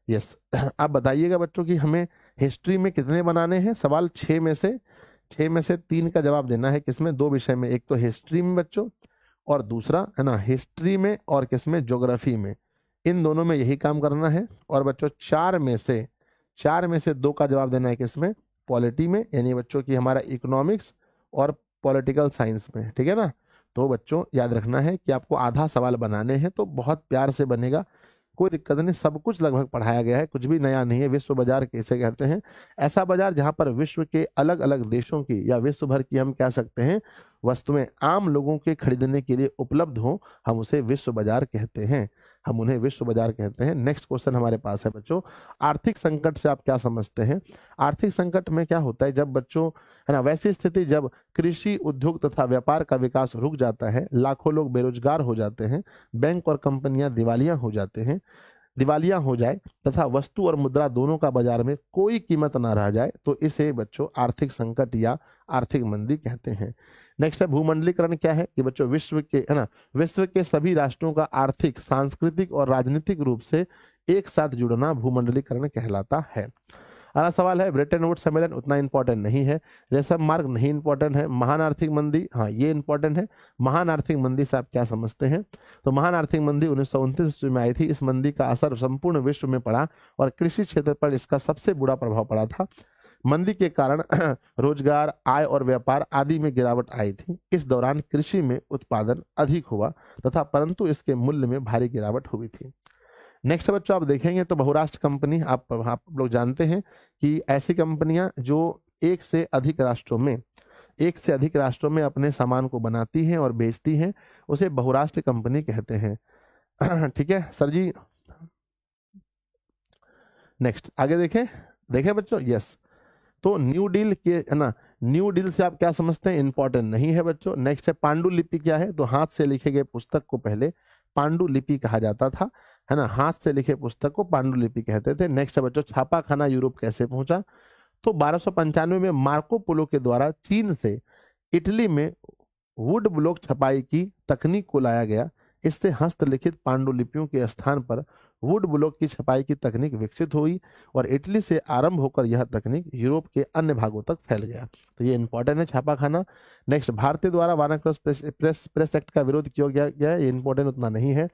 यस आप बताइएगा बच्चों कि हमें हिस्ट्री में कितने बनाने हैं सवाल। 6 में से 3 का जवाब देना है। किसमें? 2 विषय में, एक तो हिस्ट्री में बच्चों और दूसरा है ना हिस्ट्री में और किसमें? ज्योग्राफी में। इन दोनों में यही काम करना है। और बच्चों 4 में से 2 का जवाब देना है किसमें? पॉलिटी में, यानी बच्चों की हमारा इकोनॉमिक्स और पॉलिटिकल साइंस में। ठीक है ना? तो बच्चों याद रखना है कि आपको आधा सवाल बनाने हैं, तो बहुत प्यार से बनेगा, कोई दिक्कत नहीं। सब कुछ लगभग पढ़ाया गया है, कुछ भी नया नहीं है। विश्व बाजार कैसे कहते हैं? ऐसा बाजार जहां पर विश्व के अलग अलग देशों की या विश्व भर की हम कह सकते हैं वस्तुएं आम लोगों के खरीदने के लिए उपलब्ध हो, हम उसे विश्व बाजार कहते हैं। हम उन्हें विश्व बाजार कहते हैं। नेक्स्ट क्वेश्चन हमारे पास है बच्चों, आर्थिक संकट से आप क्या समझते हैं? आर्थिक संकट में क्या होता है? जब बच्चों है ना वैसी स्थिति जब कृषि, उद्योग तथा व्यापार का विकास रुक जाता है, लाखों लोग बेरोजगार हो जाते हैं, बैंक और कंपनियां दिवालिया हो जाए तथा वस्तु और मुद्रा दोनों का बाजार में कोई कीमत ना रह जाए, तो इसे बच्चों आर्थिक संकट या आर्थिक मंदी कहते हैं। नेक्स्ट है भूमंडलीकरण। क्या है कि बच्चों विश्व के सभी राष्ट्रों का आर्थिक, सांस्कृतिक और राजनीतिक रूप से एक साथ जुड़ना भूमंडलीकरण कहलाता है। अगला सवाल है ब्रेटन वुड्स सम्मेलन उतना इंपॉर्टेंट नहीं है। रेशम मार्ग नहीं इंपॉर्टेंट है। महान आर्थिक मंदी, हाँ ये इंपॉर्टेंट है। महान आर्थिक मंदी से आप क्या समझते हैं? तो महान आर्थिक मंदी 1929 ईस्वी में आई थी। इस मंदी का असर संपूर्ण विश्व में पड़ा और कृषि क्षेत्र पर इसका सबसे बुरा प्रभाव पड़ा था। मंदी के कारण रोजगार, आय और व्यापार आदि में गिरावट आई थी। इस दौरान कृषि में उत्पादन अधिक हुआ तथा परंतु इसके मूल्य में भारी गिरावट हुई थी। नेक्स्ट बच्चों आप देखेंगे तो बहुराष्ट्र कंपनी, आप लोग जानते हैं कि ऐसी कंपनियां जो एक से अधिक राष्ट्रों में अपने सामान को बनाती हैं और बेचती हैं, उसे बहुराष्ट्र कंपनी कहते हैं। ठीक है सर जी। नेक्स्ट आगे देखें बच्चों। यस, तो न्यू डील के है ना, न्यू डील से आप क्या समझते हैं? इंपॉर्टेंट नहीं है बच्चों। नेक्स्ट है पांडुलिपि। क्या है? तो हाथ से लिखे गए पुस्तक को पहले पांडुलिपि कहा जाता था, है ना। हाथ से लिखे पुस्तक को पांडुलिपि कहते थे। नेक्स्ट है बच्चों छापाखाना यूरोप कैसे पहुंचा? तो 1295 में मार्को पोलो के द्वारा चीन से इटली में वुड ब्लॉक छपाई की तकनीक को लाया गया। इससे हस्तलिखित पांडुलिपियों के स्थान पर वुड ब्लॉक की छपाई की तकनीक विकसित हुई और इटली से आरंभ होकर यह तकनीक यूरोप के अन्य भागों तक फैल गया। तो ये इंपॉर्टेंट है छापाखाना। नेक्स्ट, भारतीय द्वारा वानाक्रॉस प्रेस एक्ट का विरोध क्यों किया गया? ये इंपॉर्टेंट उतना नहीं है।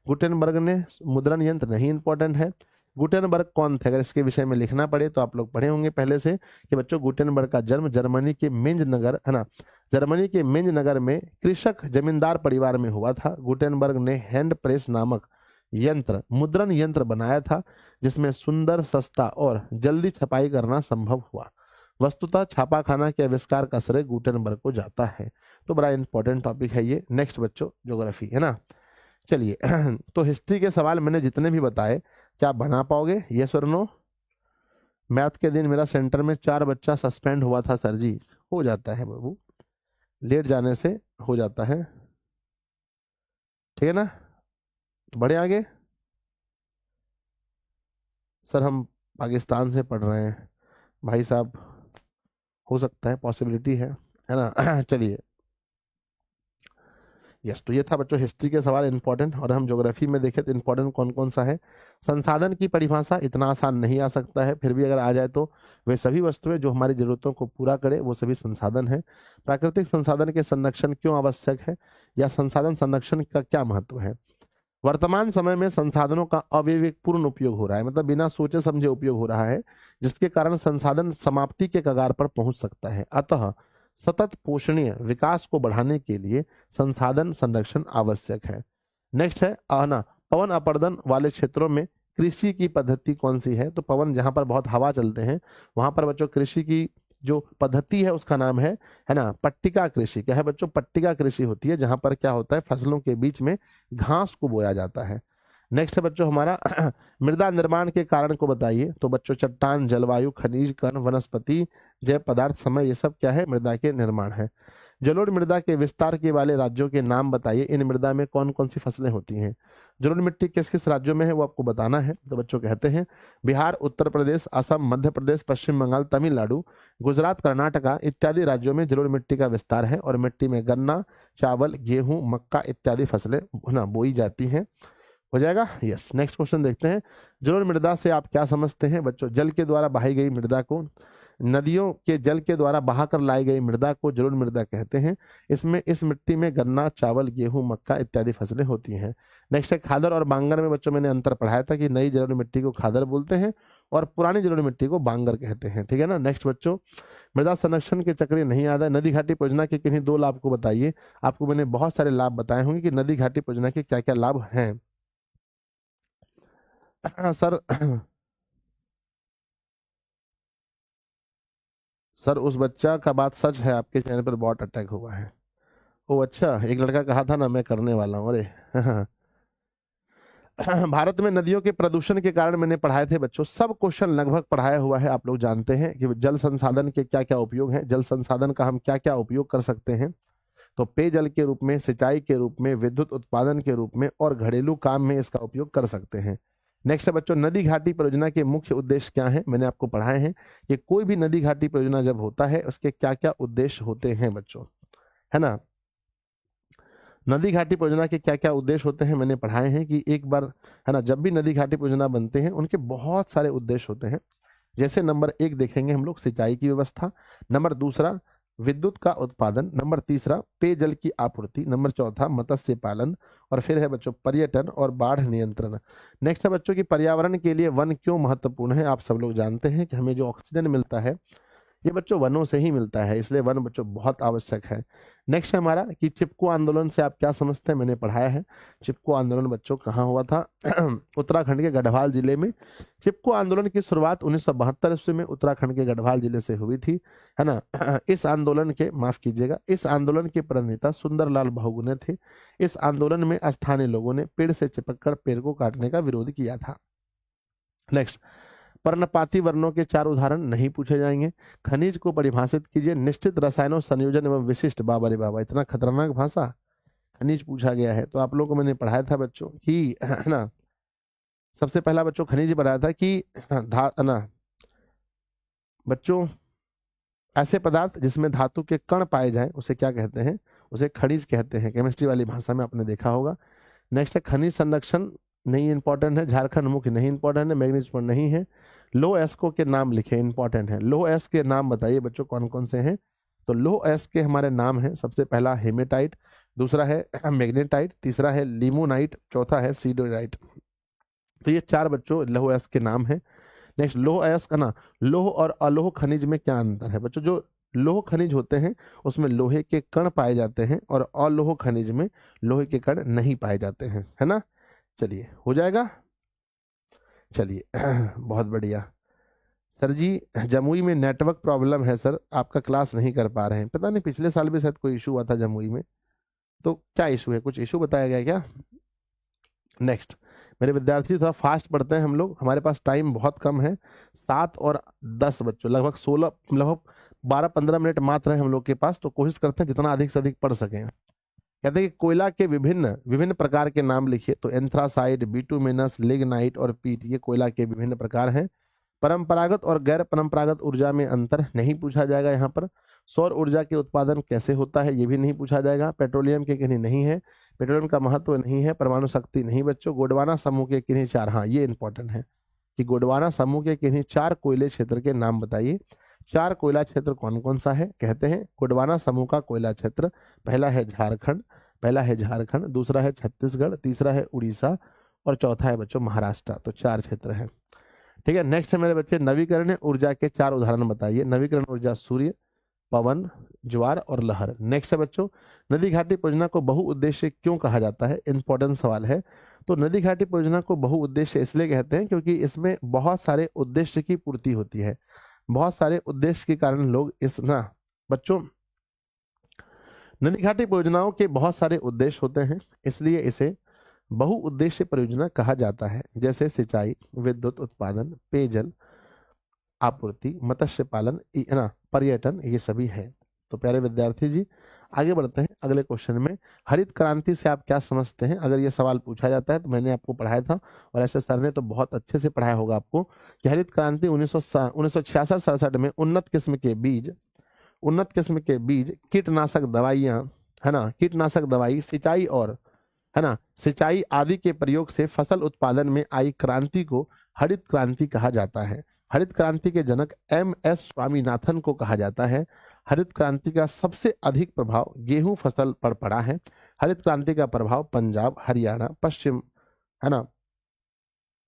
गुटेनबर्ग ने मुद्रण यंत्र, नहीं इंपॉर्टेंट है। गुटेनबर्ग कौन थे? अगर इसके विषय में लिखना पड़े तो आप लोग पढ़े होंगे पहले से कि बच्चों गुटेनबर्ग का जन्म जर्मनी के मेंज नगर, है ना, जर्मनी के मेंज नगर में कृषक जमींदार परिवार में हुआ था। गुटेनबर्ग ने हैंड प्रेस नामक मुद्रण यंत्र बनाया था जिसमें सुंदर, सस्ता और जल्दी छपाई करना संभव हुआ। वस्तुतः छापाखाना के आविष्कार का श्रेय गुटेनबर्ग को जाता है। तो बड़ा इंपॉर्टेंट टॉपिक है ये। नेक्स्ट बच्चों ज्योग्राफी, है ना। चलिए तो हिस्ट्री के सवाल मैंने जितने भी बताए क्या आप बना पाओगे? यस और नो? मैथ के दिन मेरा सेंटर में 4 बच्चा सस्पेंड हुआ था सर जी। हो जाता है बाबू, लेट जाने से हो जाता है, ठीक है ना। तो बढ़े आगे। सर हम पाकिस्तान से पढ़ रहे हैं भाई साहब, हो सकता है, पॉसिबिलिटी है ना। चलिए यस, तो ये था बच्चों हिस्ट्री के सवाल इंपॉर्टेंट। और हम ज्योग्राफी में देखें तो इंपॉर्टेंट कौन कौन सा है। संसाधन की परिभाषा इतना आसान नहीं आ सकता है, फिर भी अगर आ जाए तो वे सभी वस्तुएं जो हमारी जरूरतों को पूरा करे वो सभी संसाधन है। प्राकृतिक संसाधन के संरक्षण क्यों आवश्यक है, या संसाधन संरक्षण का क्या महत्व है। वर्तमान समय में संसाधनों का अविवेकपूर्ण उपयोग हो रहा है, मतलब बिना सोचे समझे उपयोग हो रहा है, जिसके कारण संसाधन समाप्ति के कगार पर पहुंच सकता है। अतः सतत पोषणीय विकास को बढ़ाने के लिए संसाधन संरक्षण आवश्यक है। नेक्स्ट है आना, पवन अपर्दन वाले क्षेत्रों में कृषि की पद्धति कौन सी है? तो पवन जहां पर बहुत हवा चलते हैं वहां पर बच्चों कृषि की जो पद्धति है उसका नाम है ना, पट्टिका कृषि। क्या है बच्चों? पट्टिका कृषि होती है जहां पर क्या होता है, फसलों के बीच में घास को बोया जाता है। नेक्स्ट है बच्चों हमारा मृदा निर्माण के कारण को बताइए। तो बच्चों चट्टान, जलवायु, खनिज, कण, वनस्पति, जैव पदार्थ, समय, ये सब क्या है? मृदा के निर्माण है। जलोढ़ मृदा के विस्तार के वाले राज्यों के नाम बताइए, इन मृदा में कौन कौन सी फसलें होती हैं। जलोढ़ मिट्टी किस किस राज्यों में है वो आपको बताना है। तो बच्चों कहते हैं बिहार, उत्तर प्रदेश, असम, मध्य प्रदेश, पश्चिम बंगाल, तमिलनाडु, गुजरात, कर्नाटका इत्यादि राज्यों में जलोढ़ मिट्टी का विस्तार है और मिट्टी में गन्ना, चावल, गेहूं, मक्का इत्यादि फसलें ना बोई जाती हैं। हो जाएगा, यस। नेक्स्ट क्वेश्चन देखते हैं, जलोढ़ मृदा से आप क्या समझते हैं बच्चों। जल के द्वारा बहाई गई मृदा को, नदियों के जल के द्वारा बहाकर लाई गई मृदा को जलोढ़ मृदा कहते हैं। इसमें इस मिट्टी में गन्ना, चावल, गेहूं, मक्का इत्यादि फसलें होती हैं। नेक्स्ट है खादर और बांगर में बच्चों मैंने अंतर पढ़ाया था कि नई जलोढ़ मिट्टी को खादर बोलते हैं और पुरानी जलोढ़ मिट्टी को बांगर कहते हैं, ठीक है ना। नेक्स्ट बच्चों, मृदा संरक्षण के चक्र नहीं याद है, नदी घाटी परियोजना के किन्हीं 2 लाभ को बताइए। आपको मैंने बहुत सारे लाभ बताए होंगे कि नदी घाटी परियोजना के क्या क्या लाभ हैं। सर सर उस बच्चा का बात सच है, आपके चैनल पर बॉट अटैक हुआ है। ओ अच्छा, एक लड़का कहा था ना मैं करने वाला हूँ, अरे भारत में नदियों के प्रदूषण के कारण मैंने पढ़ाए थे बच्चों, सब क्वेश्चन लगभग पढ़ाया हुआ है। आप लोग जानते हैं कि जल संसाधन के क्या क्या उपयोग हैं, जल संसाधन का हम क्या क्या उपयोग कर सकते हैं। तो पेयजल के रूप में, सिंचाई के रूप में, विद्युत उत्पादन के रूप में और घरेलू काम में इसका उपयोग कर सकते हैं। नेक्स्ट है बच्चों, नदी घाटी परियोजना के मुख्य उद्देश्य क्या है, मैंने आपको पढ़ाए हैं कि कोई भी नदी घाटी परियोजना जब होता है उसके क्या क्या उद्देश्य होते हैं बच्चों, है ना। नदी घाटी परियोजना के क्या क्या उद्देश्य होते हैं मैंने पढ़ाए हैं कि एक बार, है ना, जब भी नदी घाटी परियोजना बनते हैं उनके बहुत सारे उद्देश्य होते हैं। जैसे नंबर 1 देखेंगे हम लोग सिंचाई की व्यवस्था, नंबर 2 विद्युत का उत्पादन, नंबर 3 पेयजल की आपूर्ति, नंबर 4 मत्स्य पालन, और फिर है बच्चों पर्यटन और बाढ़ नियंत्रण। नेक्स्ट है बच्चों की पर्यावरण के लिए वन क्यों महत्वपूर्ण है। आप सब लोग जानते हैं कि हमें जो ऑक्सीजन मिलता है ये बच्चों वनों से ही मिलता है, इसलिए वन बच्चों बहुत आवश्यक है। नेक्स्ट है हमारा कि चिपको आंदोलन से आप क्या समझते हैं, मैंने पढ़ाया है। चिपको आंदोलन बच्चों कहाँ हुआ था उत्तराखंड के गढ़वाल जिले में। चिपको आंदोलन की शुरुआत 1972 ईस्वी में उत्तराखंड के गढ़वाल जिले से हुई थी, है ना। इस आंदोलन के, माफ कीजिएगा, इस आंदोलन के प्रणेता सुंदरलाल बहुगुणे थे। इस आंदोलन में स्थानीय लोगों ने पेड़ से चिपककर पेड़ को काटने का विरोध किया था। नेक्स्ट, पर्णपाती वर्णों के 4 उदाहरण नहीं पूछे जाएंगे। खनिज को परिभाषित कीजिए, निश्चित रसायनों, संयोजन एवं विशिष्ट। बाबा रे बाबा, इतना खतरनाक भाषा, खनिज पूछा गया है। तो आप लोगों को मैंने पढ़ाया था बच्चों कि, है ना, सबसे पहला बच्चों खनिज पढ़ाया था कि बच्चों ऐसे पदार्थ जिसमें धातु के कण पाए जाएं उसे क्या कहते हैं, उसे खनिज कहते हैं। केमिस्ट्री वाली भाषा में आपने देखा होगा। नेक्स्ट है खनिज संरक्षण, नहीं इंपॉर्टेंट है। झारखंड मुख्य नहीं इंपॉर्टेंट है। मैग्नीज पर नहीं है। लो एस्को के नाम लिखे, इंपॉर्टेंट है। लो एस के नाम बताइए बच्चों कौन कौन से हैं। तो लो एस के हमारे नाम हैं, सबसे पहला हेमेटाइट, दूसरा है मैग्नेटाइट, तीसरा है लिमोनाइट, चौथा है सीडोराइट। तो ये 4 बच्चों लोह एस के नाम है। नेक्स्ट, लोह एस का ना, लोह और अलोह खनिज में क्या अंतर है बच्चों। जो लोह खनिज होते हैं उसमें लोहे के कण पाए जाते हैं और अलोह खनिज में लोहे के कण नहीं पाए जाते हैं, है ना। चलिए हो जाएगा, चलिए बहुत बढ़िया। सर जी जमुई में नेटवर्क प्रॉब्लम है सर, आपका क्लास नहीं कर पा रहे हैं। पता नहीं पिछले साल भी शायद कोई इशू हुआ था जमुई में, तो क्या इशू है, कुछ इशू बताया गया क्या। नेक्स्ट, मेरे विद्यार्थी थोड़ा फास्ट पढ़ते हैं हम लोग, हमारे पास टाइम बहुत कम है। 7 और 10 बच्चों, लगभग 16, लगभग 12-15 मिनट मात्र है हम लोग के पास। तो कोशिश करते हैं जितना अधिक से अधिक पढ़ सकें। कहते हैं कि कोयला के विभिन्न विभिन्न प्रकार के नाम लिखिए। तो एंथ्रासाइट, बिटुमिनस, लिग्नाइट और पीट, ये कोयला के विभिन्न प्रकार हैं। परंपरागत और गैर परंपरागत ऊर्जा में अंतर नहीं पूछा जाएगा यहाँ पर। सौर ऊर्जा के उत्पादन कैसे होता है ये भी नहीं पूछा जाएगा। पेट्रोलियम के किन्हीं नहीं है, पेट्रोलियम का महत्व नहीं है। परमाणु शक्ति नहीं बच्चों। गोंडवाना समूह के किन्हीं 4, हाँ ये इंपॉर्टेंट है कि गोंडवाना समूह के किन्हीं 4 कोयले क्षेत्र के नाम बताइए। 4 कोयला क्षेत्र कौन कौन सा है। कहते हैं गोंडवाना समूह का कोयला क्षेत्र, पहला है झारखंड, दूसरा है छत्तीसगढ़, तीसरा है उड़ीसा और चौथा है बच्चों महाराष्ट्र। तो 4 क्षेत्र हैं, ठीक है। नेक्स्ट है मेरे बच्चे, नवीकरणीय ऊर्जा के 4 उदाहरण बताइए। नवीकरण ऊर्जा सूर्य, पवन, ज्वार और लहर। नेक्स्ट है बच्चों, नदी घाटी परियोजना को बहुउद्देश्य क्यों कहा जाता है। इंपॉर्टेंट सवाल है। तो नदी घाटी परियोजना को बहुउद्देश्य इसलिए कहते हैं क्योंकि इसमें बहुत सारे उद्देश्य की पूर्ति होती है। बहुत सारे उद्देश्य के कारण लोग इस ना बच्चों, नदी घाटी परियोजनाओं के बहुत सारे उद्देश्य होते हैं, इसलिए इसे बहुउद्देश्य परियोजना कहा जाता है। जैसे सिंचाई, विद्युत उत्पादन, पेयजल आपूर्ति, मत्स्य पालन, पर्यटन, ये सभी है। तो प्यारे विद्यार्थी जी, आगे बढ़ते हैं अगले क्वेश्चन में। हरित क्रांति से आप क्या समझते हैं? अगर ये सवाल पूछा जाता है तो मैंने आपको पढ़ाया था और ऐसे सर ने तो बहुत अच्छे से पढ़ाया होगा आपको कि हरित क्रांति 1966-67 में उन्नत किस्म के बीज, कीटनाशक दवाइयां, है ना, कीटनाशक दवाई, सिंचाई और, है ना, सिंचाई आदि के प्रयोग से फसल उत्पादन में आई क्रांति को हरित क्रांति कहा जाता है। हरित क्रांति के जनक MS स्वामीनाथन को कहा जाता है। हरित क्रांति का सबसे अधिक प्रभाव गेहूं फसल पर पड़ा है। हरित क्रांति का प्रभाव पंजाब, हरियाणा, है ना,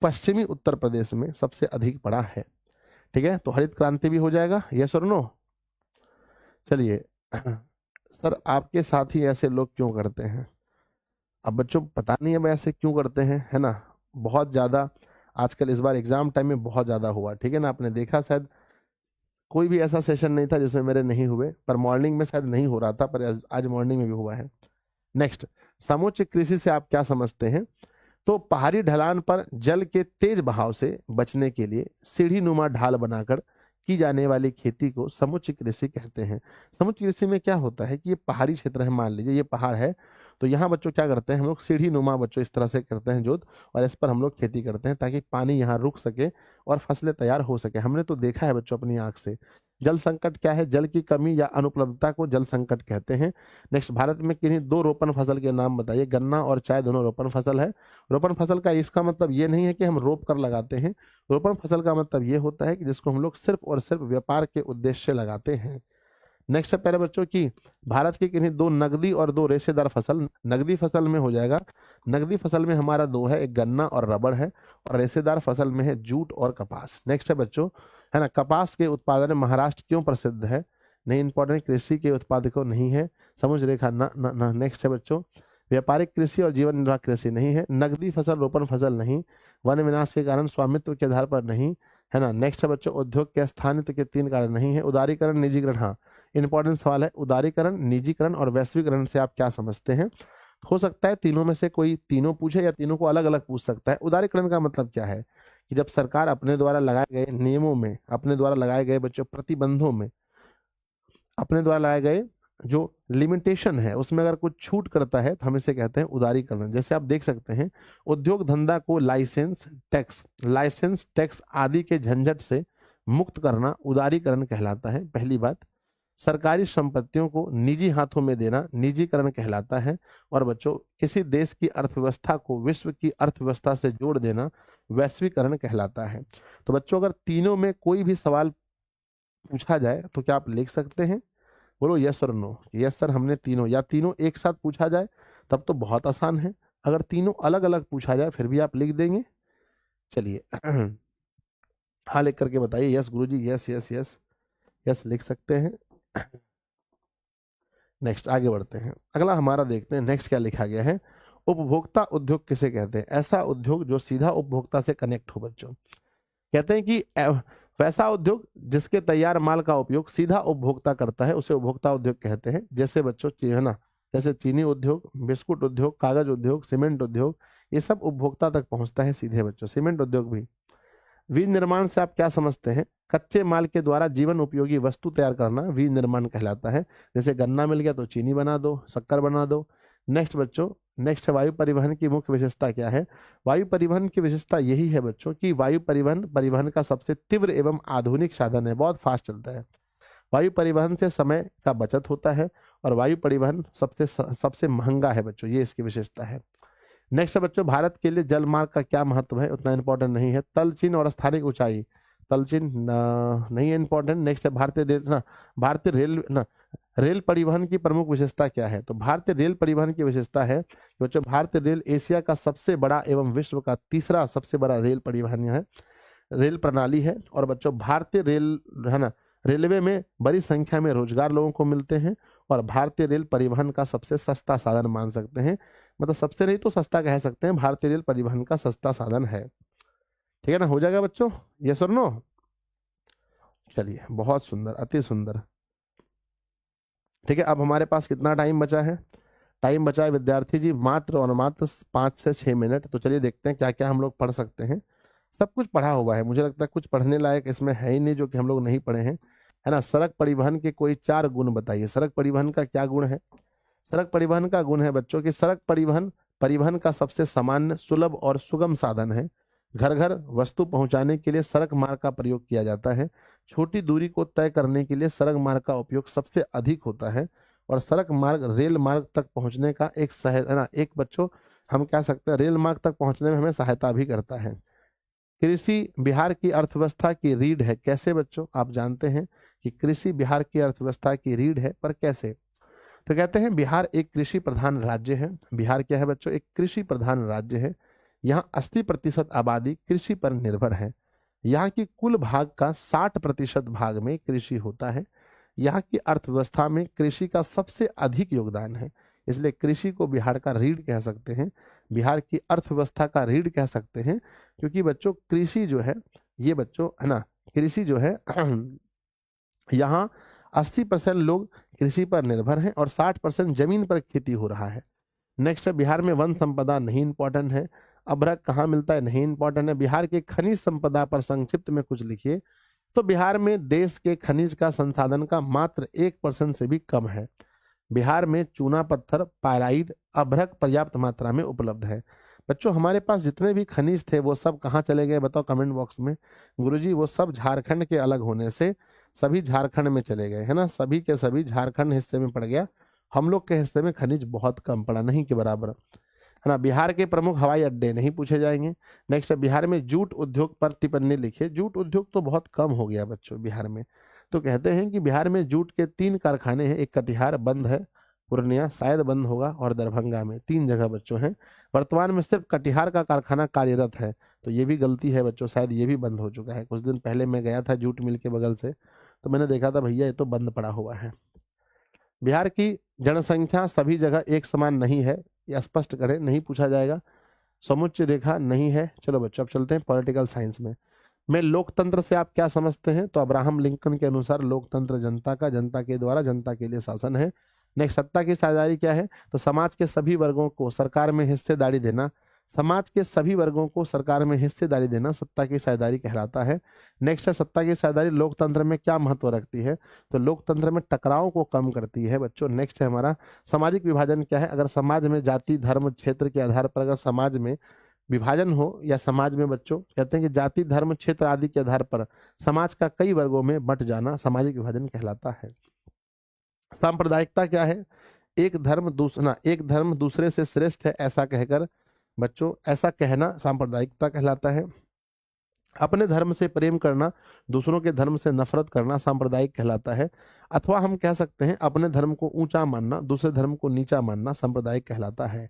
पश्चिमी उत्तर प्रदेश में सबसे अधिक पड़ा है। ठीक है, तो हरित क्रांति भी हो जाएगा, यस और नो। चलिए सर आपके साथ ही ऐसे लोग क्यों करते हैं? अब बच्चों पता नहीं अब ऐसे क्यों करते हैं, है ना, बहुत ज्यादा आजकल इस बार एग्जाम टाइम में बहुत ज्यादा हुआ। ठीक है ना, आपने देखा शायद कोई भी ऐसा सेशन नहीं था जिसमें मेरे नहीं हुए, पर मॉर्निंग में शायद नहीं हो रहा था, पर आज मॉर्निंग में भी हुआ है। नेक्स्ट, समुचित कृषि से आप क्या समझते हैं? तो पहाड़ी ढलान पर जल के तेज बहाव से बचने के लिए सीढ़ी नुमा ढाल बनाकर की जाने वाली खेती को समुचित कृषि कहते हैं। समुचित कृषि में क्या होता है कि ये पहाड़ी क्षेत्र है, मान लीजिए ये पहाड़ है, तो यहाँ बच्चों क्या करते हैं हम लोग, सीढ़ी नुमा बच्चों इस तरह से करते हैं जोत, और इस पर हम लोग खेती करते हैं ताकि पानी यहाँ रुक सके और फसलें तैयार हो सके। हमने तो देखा है बच्चों अपनी आंख से। जल संकट क्या है? जल की कमी या अनुपलब्धता को जल संकट कहते हैं। नेक्स्ट, भारत में किन्हीं दो रोपण फसल के नाम बताइए। गन्ना और चाय दोनों रोपण फसल है। रोपण फसल का इसका मतलब ये नहीं है कि हम रोप कर लगाते हैं। रोपण फसल का मतलब ये होता है कि जिसको हम लोग सिर्फ और सिर्फ व्यापार के उद्देश्य से लगाते हैं। नेक्स्ट है प्यारे बच्चों की, भारत की किन्हीं दो नगदी और दो रेशेदार फसल। नगदी फसल में हो जाएगा, नगदी फसल में हमारा दो है, एक गन्ना और रबड़ है, और रेशेदार फसल में है जूट और कपास। नेक्स्ट है बच्चों, है ना, कपास के उत्पादन में महाराष्ट्र क्यों प्रसिद्ध है? नहीं इंपॉर्टेंट, कृषि के उत्पादकों नहीं है, समुद्र रेखा न। नेक्स्ट है बच्चों, व्यापारिक कृषि और जीवन निर्वाह कृषि नहीं है। नगदी फसल रोपण फसल नहीं। वन विनाश के कारण स्वामित्व के आधार पर नहीं, है ना। नेक्स्ट है बच्चों, उद्योग के स्थानित्व के तीन कारण नहीं है। उदारीकरण, निजीकरण, हाँ इंपॉर्टेंट सवाल है। उदारीकरण, निजीकरण और वैश्वीकरण से आप क्या समझते हैं? हो सकता है तीनों में से कोई तीनों पूछे या तीनों को अलग अलग पूछ सकता है। उदारीकरण का मतलब क्या है कि जब सरकार अपने द्वारा लगाए गए नियमों में, अपने द्वारा लगाए गए बच्चों प्रतिबंधों में, अपने द्वारा लगाए गए जो लिमिटेशन है उसमें अगर कुछ छूट करता है तो हम इसे कहते हैं उदारीकरण। जैसे आप देख सकते हैं, उद्योग धंधा को लाइसेंस टैक्स आदि के झंझट से मुक्त करना उदारीकरण कहलाता है। पहली बात, सरकारी संपत्तियों को निजी हाथों में देना निजीकरण कहलाता है। और बच्चों, किसी देश की अर्थव्यवस्था को विश्व की अर्थव्यवस्था से जोड़ देना वैश्वीकरण कहलाता है। तो बच्चों, अगर तीनों में कोई भी सवाल पूछा जाए तो क्या आप लिख सकते हैं? बोलो यस और नो। यस सर हमने तीनों, या तीनों एक साथ पूछा जाए तब तो बहुत आसान है, अगर तीनों अलग अलग पूछा जाए फिर भी आप लिख देंगे। चलिए हाँ लिख करके बताइए। यस गुरुजी, यस यस यस यस लिख सकते हैं। नेक्स्ट आगे बढ़ते हैं, अगला हमारा देखते हैं नेक्स्ट क्या लिखा गया है। उपभोक्ता उद्योग किसे कहते हैं? ऐसा उद्योग जो सीधा उपभोक्ता से कनेक्ट हो। बच्चों कहते हैं कि वैसा उद्योग जिसके तैयार माल का उपयोग सीधा उपभोक्ता करता है उसे उपभोक्ता उद्योग कहते हैं। जैसे बच्चों है ना, जैसे चीनी उद्योग, बिस्कुट उद्योग, कागज उद्योग, सीमेंट उद्योग, ये सब उपभोक्ता तक पहुंचता है सीधे। बच्चों सीमेंट उद्योग भी। विनिर्माण से आप क्या समझते हैं? कच्चे माल के द्वारा जीवन उपयोगी वस्तु तैयार करना विनिर्माण कहलाता है। जैसे गन्ना मिल गया तो चीनी बना दो, शक्कर बना दो। नेक्स्ट बच्चों, नेक्स्ट वायु परिवहन की मुख्य विशेषता क्या है? वायु परिवहन की विशेषता यही है बच्चों कि वायु परिवहन का सबसे तीव्र एवं आधुनिक साधन है, बहुत फास्ट चलता है। वायु परिवहन से समय का बचत होता है और वायु परिवहन सबसे महंगा है बच्चों, ये इसकी विशेषता है। नेक्स्ट बच्चों, भारत के लिए जल मार्ग का क्या महत्व है? उतना इंपॉर्टेंट नहीं है। तल चिन्ह और स्थानिक ऊंचाई, तल चिन्ह नहीं इंपॉर्टेंट। नेक्स्ट है भारतीय रेल परिवहन की प्रमुख विशेषता क्या है? तो भारतीय रेल परिवहन की विशेषता है कि बच्चों भारतीय रेल एशिया का सबसे बड़ा एवं विश्व का तीसरा सबसे बड़ा रेल परिवहन है, रेल प्रणाली है। और बच्चों भारतीय रेल है ना, रेलवे में बड़ी संख्या में रोजगार लोगों को मिलते हैं और भारतीय रेल परिवहन का सबसे सस्ता साधन मान सकते हैं, मतलब सबसे नहीं तो सस्ता कह सकते हैं, भारतीय रेल परिवहन का सस्ता साधन है। ठीक है ना, हो जाएगा बच्चों, यस और नो। चलिए बहुत सुंदर, अति सुंदर। ठीक है, अब हमारे पास कितना टाइम बचा है? टाइम बचा है विद्यार्थी जी मात्र और मात्र 5 से 6 मिनट। तो चलिए देखते हैं क्या क्या हम लोग पढ़ सकते हैं। सब कुछ पढ़ा हुआ है, मुझे लगता है कुछ पढ़ने लायक इसमें है ही नहीं जो कि हम लोग नहीं पढ़े हैं। है ना। सड़क परिवहन के कोई 4 गुण बताइए। सड़क परिवहन का क्या गुण है? सड़क परिवहन का गुण है बच्चों कि सड़क परिवहन परिवहन का सबसे सामान्य, सुलभ और सुगम साधन है। घर घर वस्तु पहुंचाने के लिए सड़क मार्ग का प्रयोग किया जाता है। छोटी दूरी को तय करने के लिए सड़क मार्ग का उपयोग सबसे अधिक होता है। और सड़क मार्ग रेल मार्ग तक पहुंचने का है ना, एक बच्चों हम कह सकते हैं रेल मार्ग तक पहुंचने में हमें सहायता भी करता है। कृषि बिहार की अर्थव्यवस्था की रीढ़ है। कैसे बच्चों? आप जानते हैं कि कृषि बिहार की अर्थव्यवस्था की रीढ़ है, पर कैसे? तो कहते हैं बिहार एक कृषि प्रधान राज्य है। बिहार क्या है बच्चों? एक कृषि प्रधान राज्य है। यहाँ 80% आबादी कृषि पर निर्भर है। यहाँ की कुल भाग का 60% भाग में कृषि होता है। यहाँ की अर्थव्यवस्था में कृषि का सबसे अधिक योगदान है, इसलिए कृषि को बिहार का रीढ़ कह सकते हैं। बिहार की अर्थव्यवस्था का रीढ़ कह सकते हैं, क्योंकि बच्चों कृषि जो है, ये बच्चों है ना, कृषि जो है यहाँ 80% लोग कृषि पर निर्भर हैं और 60% जमीन पर खेती हो रहा है। नेक्स्ट है, बिहार में वन संपदा नहीं इंपॉर्टेंट है। अभ्रक कहाँ मिलता है? नहीं इंपॉर्टेंट है। बिहार के खनिज संपदा पर संक्षिप्त में कुछ लिखिए। तो बिहार में देश के खनिज का संसाधन का मात्र 1% से भी कम है। बिहार में चूना पत्थर, पायराइट, अभ्रक पर्याप्त मात्रा में उपलब्ध है। बच्चों हमारे पास जितने भी खनिज थे वो सब कहाँ चले गए बताओ कमेंट बॉक्स में। गुरुजी वो सब झारखंड के अलग होने से सभी झारखंड में चले गए, है ना। सभी के सभी झारखंड हिस्से में पड़ गया। हम लोग के हिस्से में खनिज बहुत कम पड़ा, नहीं के बराबर, है ना। बिहार के प्रमुख हवाई अड्डे नहीं पूछे जाएंगे। नेक्स्ट है, बिहार में जूट उद्योग पर टिप्पणी लिखिए। जूट उद्योग तो बहुत कम हो गया बच्चों बिहार में। तो कहते हैं कि बिहार में जूट के 3 कारखाने हैं। एक कटिहार बंद है, पूर्णिया शायद बंद होगा, और दरभंगा में। 3 जगह बच्चों हैं। वर्तमान में सिर्फ कटिहार का कारखाना कार्यरत है, तो ये भी गलती है बच्चों, शायद ये भी बंद हो चुका है। कुछ दिन पहले मैं गया था जूट मिल के बगल से, तो मैंने देखा था भैया ये तो बंद पड़ा हुआ है। बिहार की जनसंख्या सभी जगह एक समान नहीं है, ये स्पष्ट करें, नहीं पूछा जाएगा। समुच्च रेखा नहीं है। चलो बच्चों अब चलते हैं पॉलिटिकल साइंस में लोकतंत्र से आप क्या समझते हैं? तो अब्राहम लिंकन के अनुसार लोकतंत्र जनता का, जनता के द्वारा, जनता के लिए शासन है। नेक्स्ट, सत्ता की साझेदारी क्या है? तो समाज के सभी वर्गों को सरकार में हिस्सेदारी देना। समाज के सभी वर्गों को सरकार में हिस्सेदारी देना सत्ता की साझेदारी कहलाता है। नेक्स्ट है, सत्ता की साझेदारी लोकतंत्र में क्या महत्व रखती है? तो लोकतंत्र में टकराव को कम करती है बच्चों। नेक्स्ट है हमारा, सामाजिक विभाजन क्या है? अगर समाज में जाति, धर्म, क्षेत्र के आधार पर अगर समाज में विभाजन हो, या समाज में बच्चों कहते हैं कि जाति, धर्म, क्षेत्र आदि के आधार पर समाज का कई वर्गों में बंट जाना सामाजिक विभाजन कहलाता है। सांप्रदायिकता क्या है? एक धर्म दूसरे से श्रेष्ठ है, ऐसा कहकर बच्चों, ऐसा कहना सांप्रदायिकता कहलाता है। अपने धर्म से प्रेम करना, दूसरों के धर्म से नफरत करना सांप्रदायिक कहलाता है। अथवा हम कह सकते हैं अपने धर्म को ऊंचा मानना, दूसरे धर्म को नीचा मानना सांप्रदायिक कहलाता है।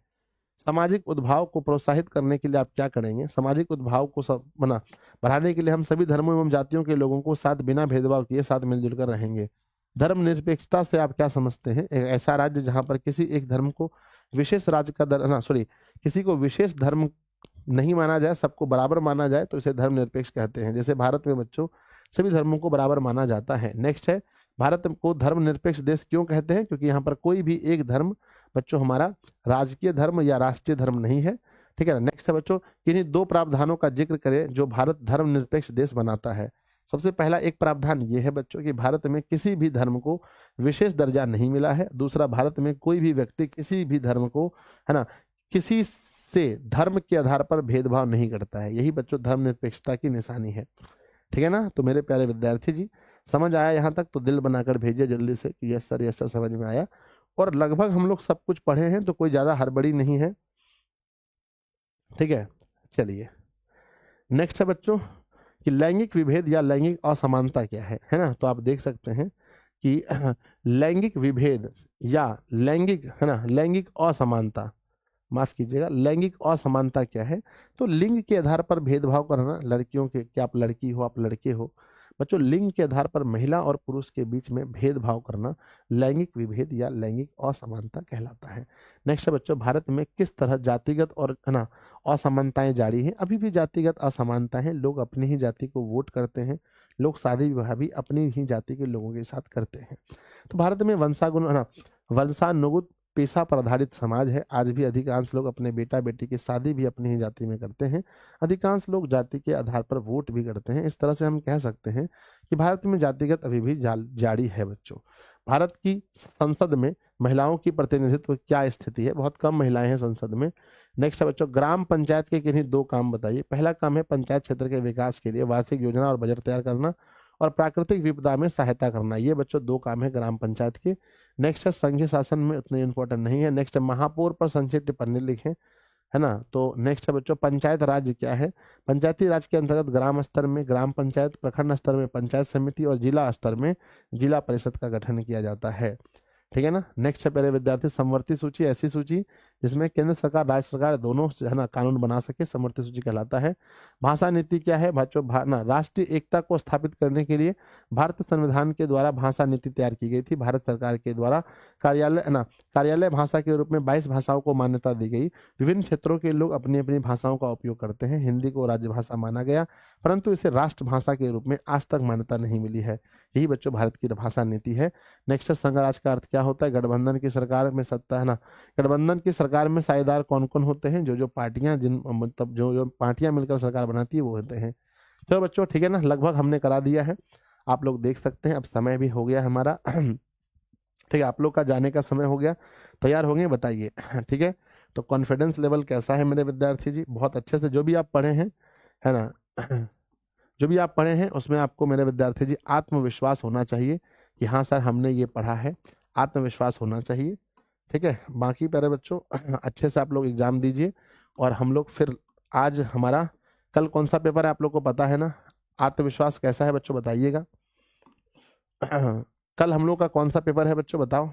सामाजिक उद्भाव को प्रोत्साहित करने के लिए आप क्या करेंगे? सामाजिक उद्भाव को बढ़ाने के लिए हम सभी धर्मों एवं जातियों के लोगों को साथ बिना भेदभाव किए साथ मिलजुल कर रहेंगे। धर्मनिरपेक्षता से आप क्या समझते हैं? एक ऐसा राज्य जहां पर किसी एक धर्म को विशेष राज्य का किसी को विशेष धर्म नहीं माना जाए, सबको बराबर माना जाए, तो इसे धर्मनिरपेक्ष कहते हैं। जैसे भारत में बच्चों सभी धर्मों को बराबर माना जाता है। नेक्स्ट है, भारत को धर्मनिरपेक्ष देश क्यों कहते हैं? क्योंकि यहाँ पर कोई भी एक धर्म बच्चों हमारा राजकीय धर्म या राष्ट्रीय धर्म नहीं है, ठीक है ना। नेक्स्ट है बच्चों, किन्हीं 2 प्रावधानों का जिक्र करें जो भारत धर्मनिरपेक्ष देश बनाता है। सबसे पहला एक प्रावधान ये है बच्चों कि भारत में किसी भी धर्म को विशेष दर्जा नहीं मिला है। दूसरा, भारत में कोई भी व्यक्ति किसी भी धर्म को, है ना, किसी से धर्म के आधार पर भेदभाव नहीं करता है। यही बच्चों धर्मनिरपेक्षता की निशानी है, ठीक है ना। तो मेरे प्यारे विद्यार्थी जी, समझ आया यहाँ तक? तो दिल बनाकर भेजिए जल्दी से कि यस सर समझ में आया। और लगभग हम लोग सब कुछ पढ़े हैं, तो कोई ज्यादा हड़बड़ी नहीं है, ठीक है। चलिए नेक्स्ट है बच्चों कि लैंगिक विभेद या लैंगिक असमानता क्या है ना। तो आप देख सकते हैं कि लैंगिक विभेद या लैंगिक, है ना, लैंगिक असमानता, माफ कीजिएगा, लैंगिक असमानता क्या है? तो लिंग के आधार पर भेदभाव करना। लड़कियों के, क्या आप लड़की हो, आप लड़के हो, बच्चों लिंग के आधार पर महिला और पुरुष के बीच में भेदभाव करना लैंगिक विभेद या लैंगिक असमानता कहलाता है। नेक्स्ट है बच्चों, भारत में किस तरह जातिगत और, है ना, असमानताएं जारी हैं? अभी भी जातिगत असमानता है। लोग अपनी ही जाति को वोट करते हैं, लोग शादी विवाह भी अपनी ही जाति के लोगों के साथ करते हैं। तो भारत में वंशानुगत पेशा पर आधारित समाज है। आज भी अधिकांश लोग अपने बेटा बेटी की शादी भी अपनी ही जाति में करते हैं। अधिकांश लोग जाति के आधार पर वोट भी करते हैं। इस तरह से हम कह सकते हैं कि भारत में जातिगत अभी भी जारी है बच्चों। भारत की संसद में महिलाओं की प्रतिनिधित्व क्या स्थिति है? बहुत कम महिलाएं हैं संसद में। नेक्स्ट है बच्चों, ग्राम पंचायत के किन्हीं 2 काम बताइए। पहला काम है पंचायत क्षेत्र के विकास के लिए वार्षिक योजना और बजट तैयार करना और प्राकृतिक विपदा में सहायता करना। ये बच्चों 2 काम है ग्राम पंचायत के। नेक्स्ट है संघीय शासन में उतने इंपॉर्टेंट नहीं है। नेक्स्ट है महापौर पर संक्षिप्त टिप्पणी लिखें, है ना। तो नेक्स्ट है बच्चों, पंचायत राज क्या है? पंचायती राज के अंतर्गत ग्राम स्तर में ग्राम पंचायत, प्रखंड स्तर में पंचायत समिति और जिला स्तर में जिला परिषद का गठन किया जाता है। ठीक है ना। नेक्स्ट है प्यारे विद्यार्थी, समवर्ती सूची ऐसी सूची जिसमें केंद्र सरकार राज्य सरकार दोनों से, है ना, कानून बना सके, समवर्ती सूची कहलाता है। भाषा नीति क्या है बच्चों? राष्ट्रीय एकता को स्थापित करने के लिए भारत संविधान के द्वारा भाषा नीति तैयार की गई थी। भारत सरकार के द्वारा कार्यालय भाषा के रूप में 22 भाषाओं को मान्यता दी गई। विभिन्न क्षेत्रों के लोग अपनी अपनी भाषाओं का उपयोग करते हैं। हिंदी को राजभाषा माना गया, परंतु इसे राष्ट्रभाषा के रूप में आज तक मान्यता नहीं मिली है। यही बच्चों भारत की भाषा नीति है। नेक्स्ट है संघ राज का अर्थ क्या होता है? गठबंधन की सरकार में सत्ता, है ना। गठबंधन की सरकार में साझेदार कौन कौन होते हैं? जो पार्टियां, मतलब जो पार्टियां मिलकर सरकार बनाती है वो होते हैं। चलो बच्चों ठीक है ना, लगभग हमने करा दिया है, आप लोग देख सकते हैं। अब समय भी हो गया हमारा ठीक है, आप लोग का जाने का समय हो गया। तैयार होंगे बताइए ठीक है। तो कॉन्फिडेंस लेवल कैसा है मेरे विद्यार्थी जी? बहुत अच्छे से जो भी आप पढ़े हैं, है ना जो भी आप पढ़े हैं उसमें आपको मेरे विद्यार्थी जी आत्मविश्वास होना चाहिए कि हाँ सर हमने ये पढ़ा है, आत्मविश्वास होना चाहिए। ठीक है, बाकी प्यारे बच्चों अच्छे से आप लोग एग्जाम दीजिए और हम लोग फिर आज हमारा कल कौन सा पेपर है आप लोग को पता है ना? आत्मविश्वास कैसा है बच्चों बताइएगा। कल हम लोग का कौन सा पेपर है बच्चों बताओ?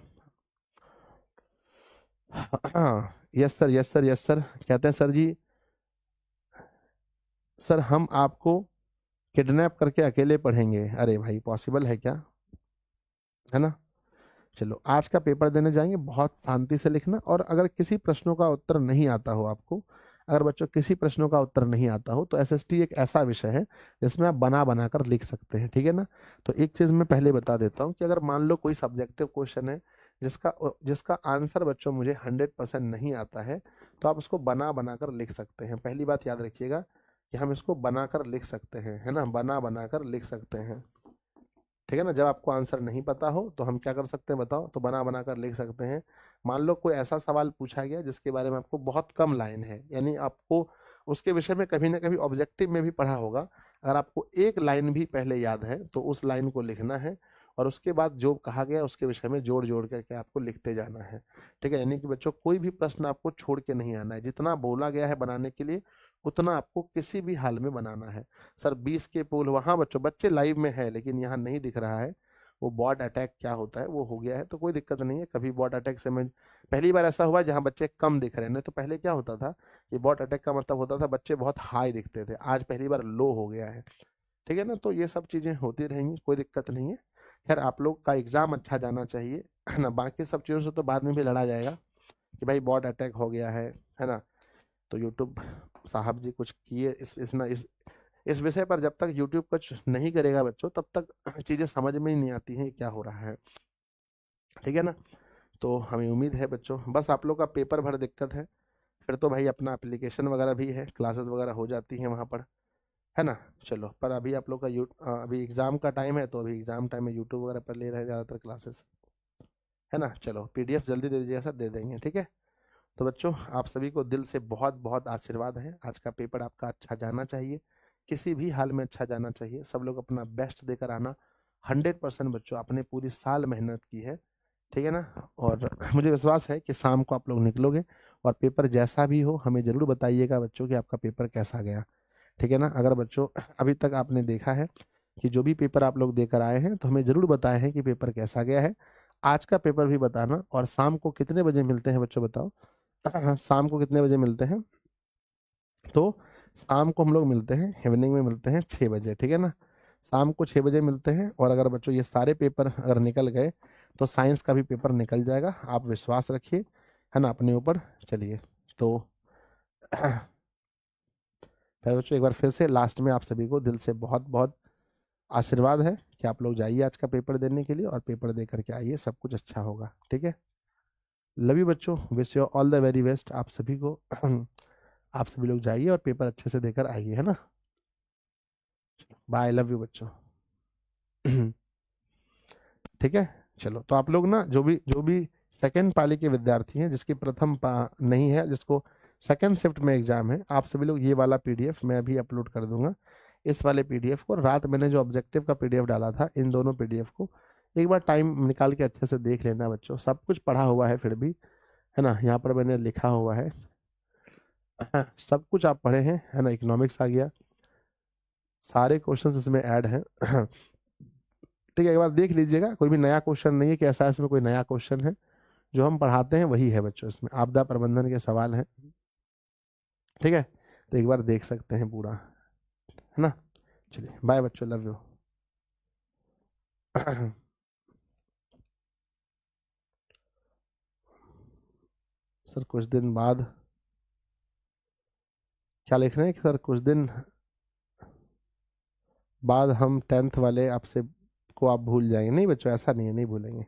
Yes sir, yes sir, yes sir. कहते हैं सर जी, सर हम आपको किडनैप करके अकेले पढ़ेंगे। अरे भाई पॉसिबल है क्या? है ना। चलो आज का पेपर देने जाएंगे, बहुत शांति से लिखना। और अगर किसी प्रश्नों का उत्तर नहीं आता हो आपको, अगर बच्चों किसी प्रश्नों का उत्तर नहीं आता हो तो एसएसटी एक ऐसा विषय है जिसमें आप बना कर लिख सकते हैं। ठीक है ना। तो एक चीज मैं पहले बता देता हूँ कि अगर मान लो कोई सब्जेक्टिव क्वेश्चन है जिसका आंसर बच्चों मुझे 100% नहीं आता है, तो आप उसको बना कर लिख सकते हैं। पहली बात याद रखिएगा कि हम इसको बनाकर लिख सकते हैं, है ना, बना कर लिख सकते हैं। ठीक है ना। जब आपको आंसर नहीं पता हो तो हम क्या कर सकते हैं बताओ? तो बना कर लिख सकते हैं। मान लो कोई ऐसा सवाल पूछा गया जिसके बारे में आपको बहुत कम लाइन है, यानी आपको उसके विषय में कभी ना कभी ऑब्जेक्टिव में भी पढ़ा होगा, अगर आपको एक लाइन भी पहले याद है तो उस लाइन को लिखना है और उसके बाद जो कहा गया उसके विषय में जोड़ जोड़ करके आपको लिखते जाना है। ठीक है, यानी कि बच्चों कोई भी प्रश्न आपको छोड़ के नहीं आना है। जितना बोला गया है बनाने के लिए उतना आपको किसी भी हाल में बनाना है। सर 20 के पुल, वहां बच्चों बच्चे लाइव में है लेकिन यहाँ नहीं दिख रहा है। वो बॉट अटैक क्या होता है वो हो गया है, तो कोई दिक्कत नहीं है। कभी बॉट अटैक से मैं पहली बार ऐसा हुआ जहाँ बच्चे कम दिख रहे हैं, नहीं तो पहले क्या होता था कि बॉट अटैक का मतलब होता था बच्चे बहुत हाई दिखते थे, आज पहली बार लो हो गया है। ठीक है ना। तो ये सब चीजें होती रहेंगी, कोई दिक्कत नहीं है। खैर आप लोग का एग्जाम अच्छा जाना चाहिए, है ना। बाकी सब चीजों से तो बाद में भी लड़ा जाएगा कि भाई बॉट अटैक हो गया है ना। तो यूट्यूब साहब जी कुछ किए इस विषय पर। जब तक यूट्यूब कुछ नहीं करेगा बच्चों तब तक चीजें समझ में ही नहीं आती हैं क्या हो रहा है। ठीक है ना। तो हमें उम्मीद है बच्चों, बस आप लोग का पेपर भर दिक्कत है, फिर तो भाई अपना एप्लीकेशन वगैरह भी है, क्लासेस वगैरह हो जाती हैं वहाँ पर, है ना। चलो पर अभी आप लोग का अभी एग्जाम का टाइम है, तो अभी एग्जाम टाइम में यूट्यूब वगैरह पर ले रहे हैं ज़्यादातर क्लासेस, है ना। चलो पीडीएफ जल्दी दे दीजिएगा सर, दे देंगे। ठीक है। तो बच्चों आप सभी को दिल से बहुत बहुत आशीर्वाद है। आज का पेपर आपका अच्छा जाना चाहिए, किसी भी हाल में अच्छा जाना चाहिए। सब लोग अपना बेस्ट देकर आना। 100% बच्चों आपने पूरी साल मेहनत की है। ठीक है ना। और मुझे विश्वास है कि शाम को आप लोग निकलोगे और पेपर जैसा भी हो हमें ज़रूर बताइएगा बच्चों कि आपका पेपर कैसा गया। ठीक है ना। अगर बच्चों अभी तक आपने देखा है कि जो भी पेपर आप लोग देकर आए हैं तो हमें ज़रूर बताए हैं कि पेपर कैसा गया है। आज का पेपर भी बताना। और शाम को कितने बजे मिलते हैं बच्चों बताओ? शाम को कितने बजे मिलते हैं? तो शाम को हम लोग मिलते हैं, इवनिंग में मिलते हैं 6 बजे। ठीक है ना। शाम को 6 बजे मिलते हैं। और अगर बच्चों ये सारे पेपर अगर निकल गए तो साइंस का भी पेपर निकल जाएगा, आप विश्वास रखिए, है ना, अपने ऊपर। चलिए तो फिर बच्चों एक बार फिर से लास्ट में आप सभी को दिल से बहुत बहुत आशीर्वाद है कि आप लोग जाइए आज का पेपर देने के लिए और पेपर दे करके आइए, सब कुछ अच्छा होगा। ठीक है। लव यू बच्चों, wish you all the very best आप सभी को। आप सभी लोग जाइए और पेपर अच्छे से देकर आइए, है ना। बाय, लव यू बच्चों। ठीक है, चलो। तो आप लोग ना जो भी सेकंड पाली के विद्यार्थी हैं, जिसकी प्रथम नहीं है, जिसको सेकंड शिफ्ट में एग्जाम है, आप सभी लोग ये वाला पीडीएफ मैं अभी अपलोड कर दूंगा। इस वाले पीडीएफ को, रात मैंने जो ऑब्जेक्टिव का पीडीएफ डाला था, इन दोनों पीडीएफ को एक बार टाइम निकाल के अच्छे से देख लेना बच्चों। सब कुछ पढ़ा हुआ है फिर भी, है ना। यहाँ पर मैंने लिखा हुआ है, सब कुछ आप पढ़े हैं, है ना। इकोनॉमिक्स आ गया, सारे क्वेश्चंस इसमें ऐड हैं। ठीक है, एक बार देख लीजिएगा, कोई भी नया क्वेश्चन नहीं है कि ऐसा इसमें कोई नया क्वेश्चन है। जो हम पढ़ाते हैं वही है बच्चों, इसमें आपदा प्रबंधन के सवाल हैं। ठीक है, तो एक बार देख सकते हैं पूरा, है ना। चलिए बाय बच्चों, लव यू। सर कुछ दिन बाद क्या लिख रहे हैं कि सर कुछ दिन बाद हम 10th वाले आपसे को आप भूल जाएंगे। नहीं बच्चों, ऐसा नहीं है, नहीं भूलेंगे।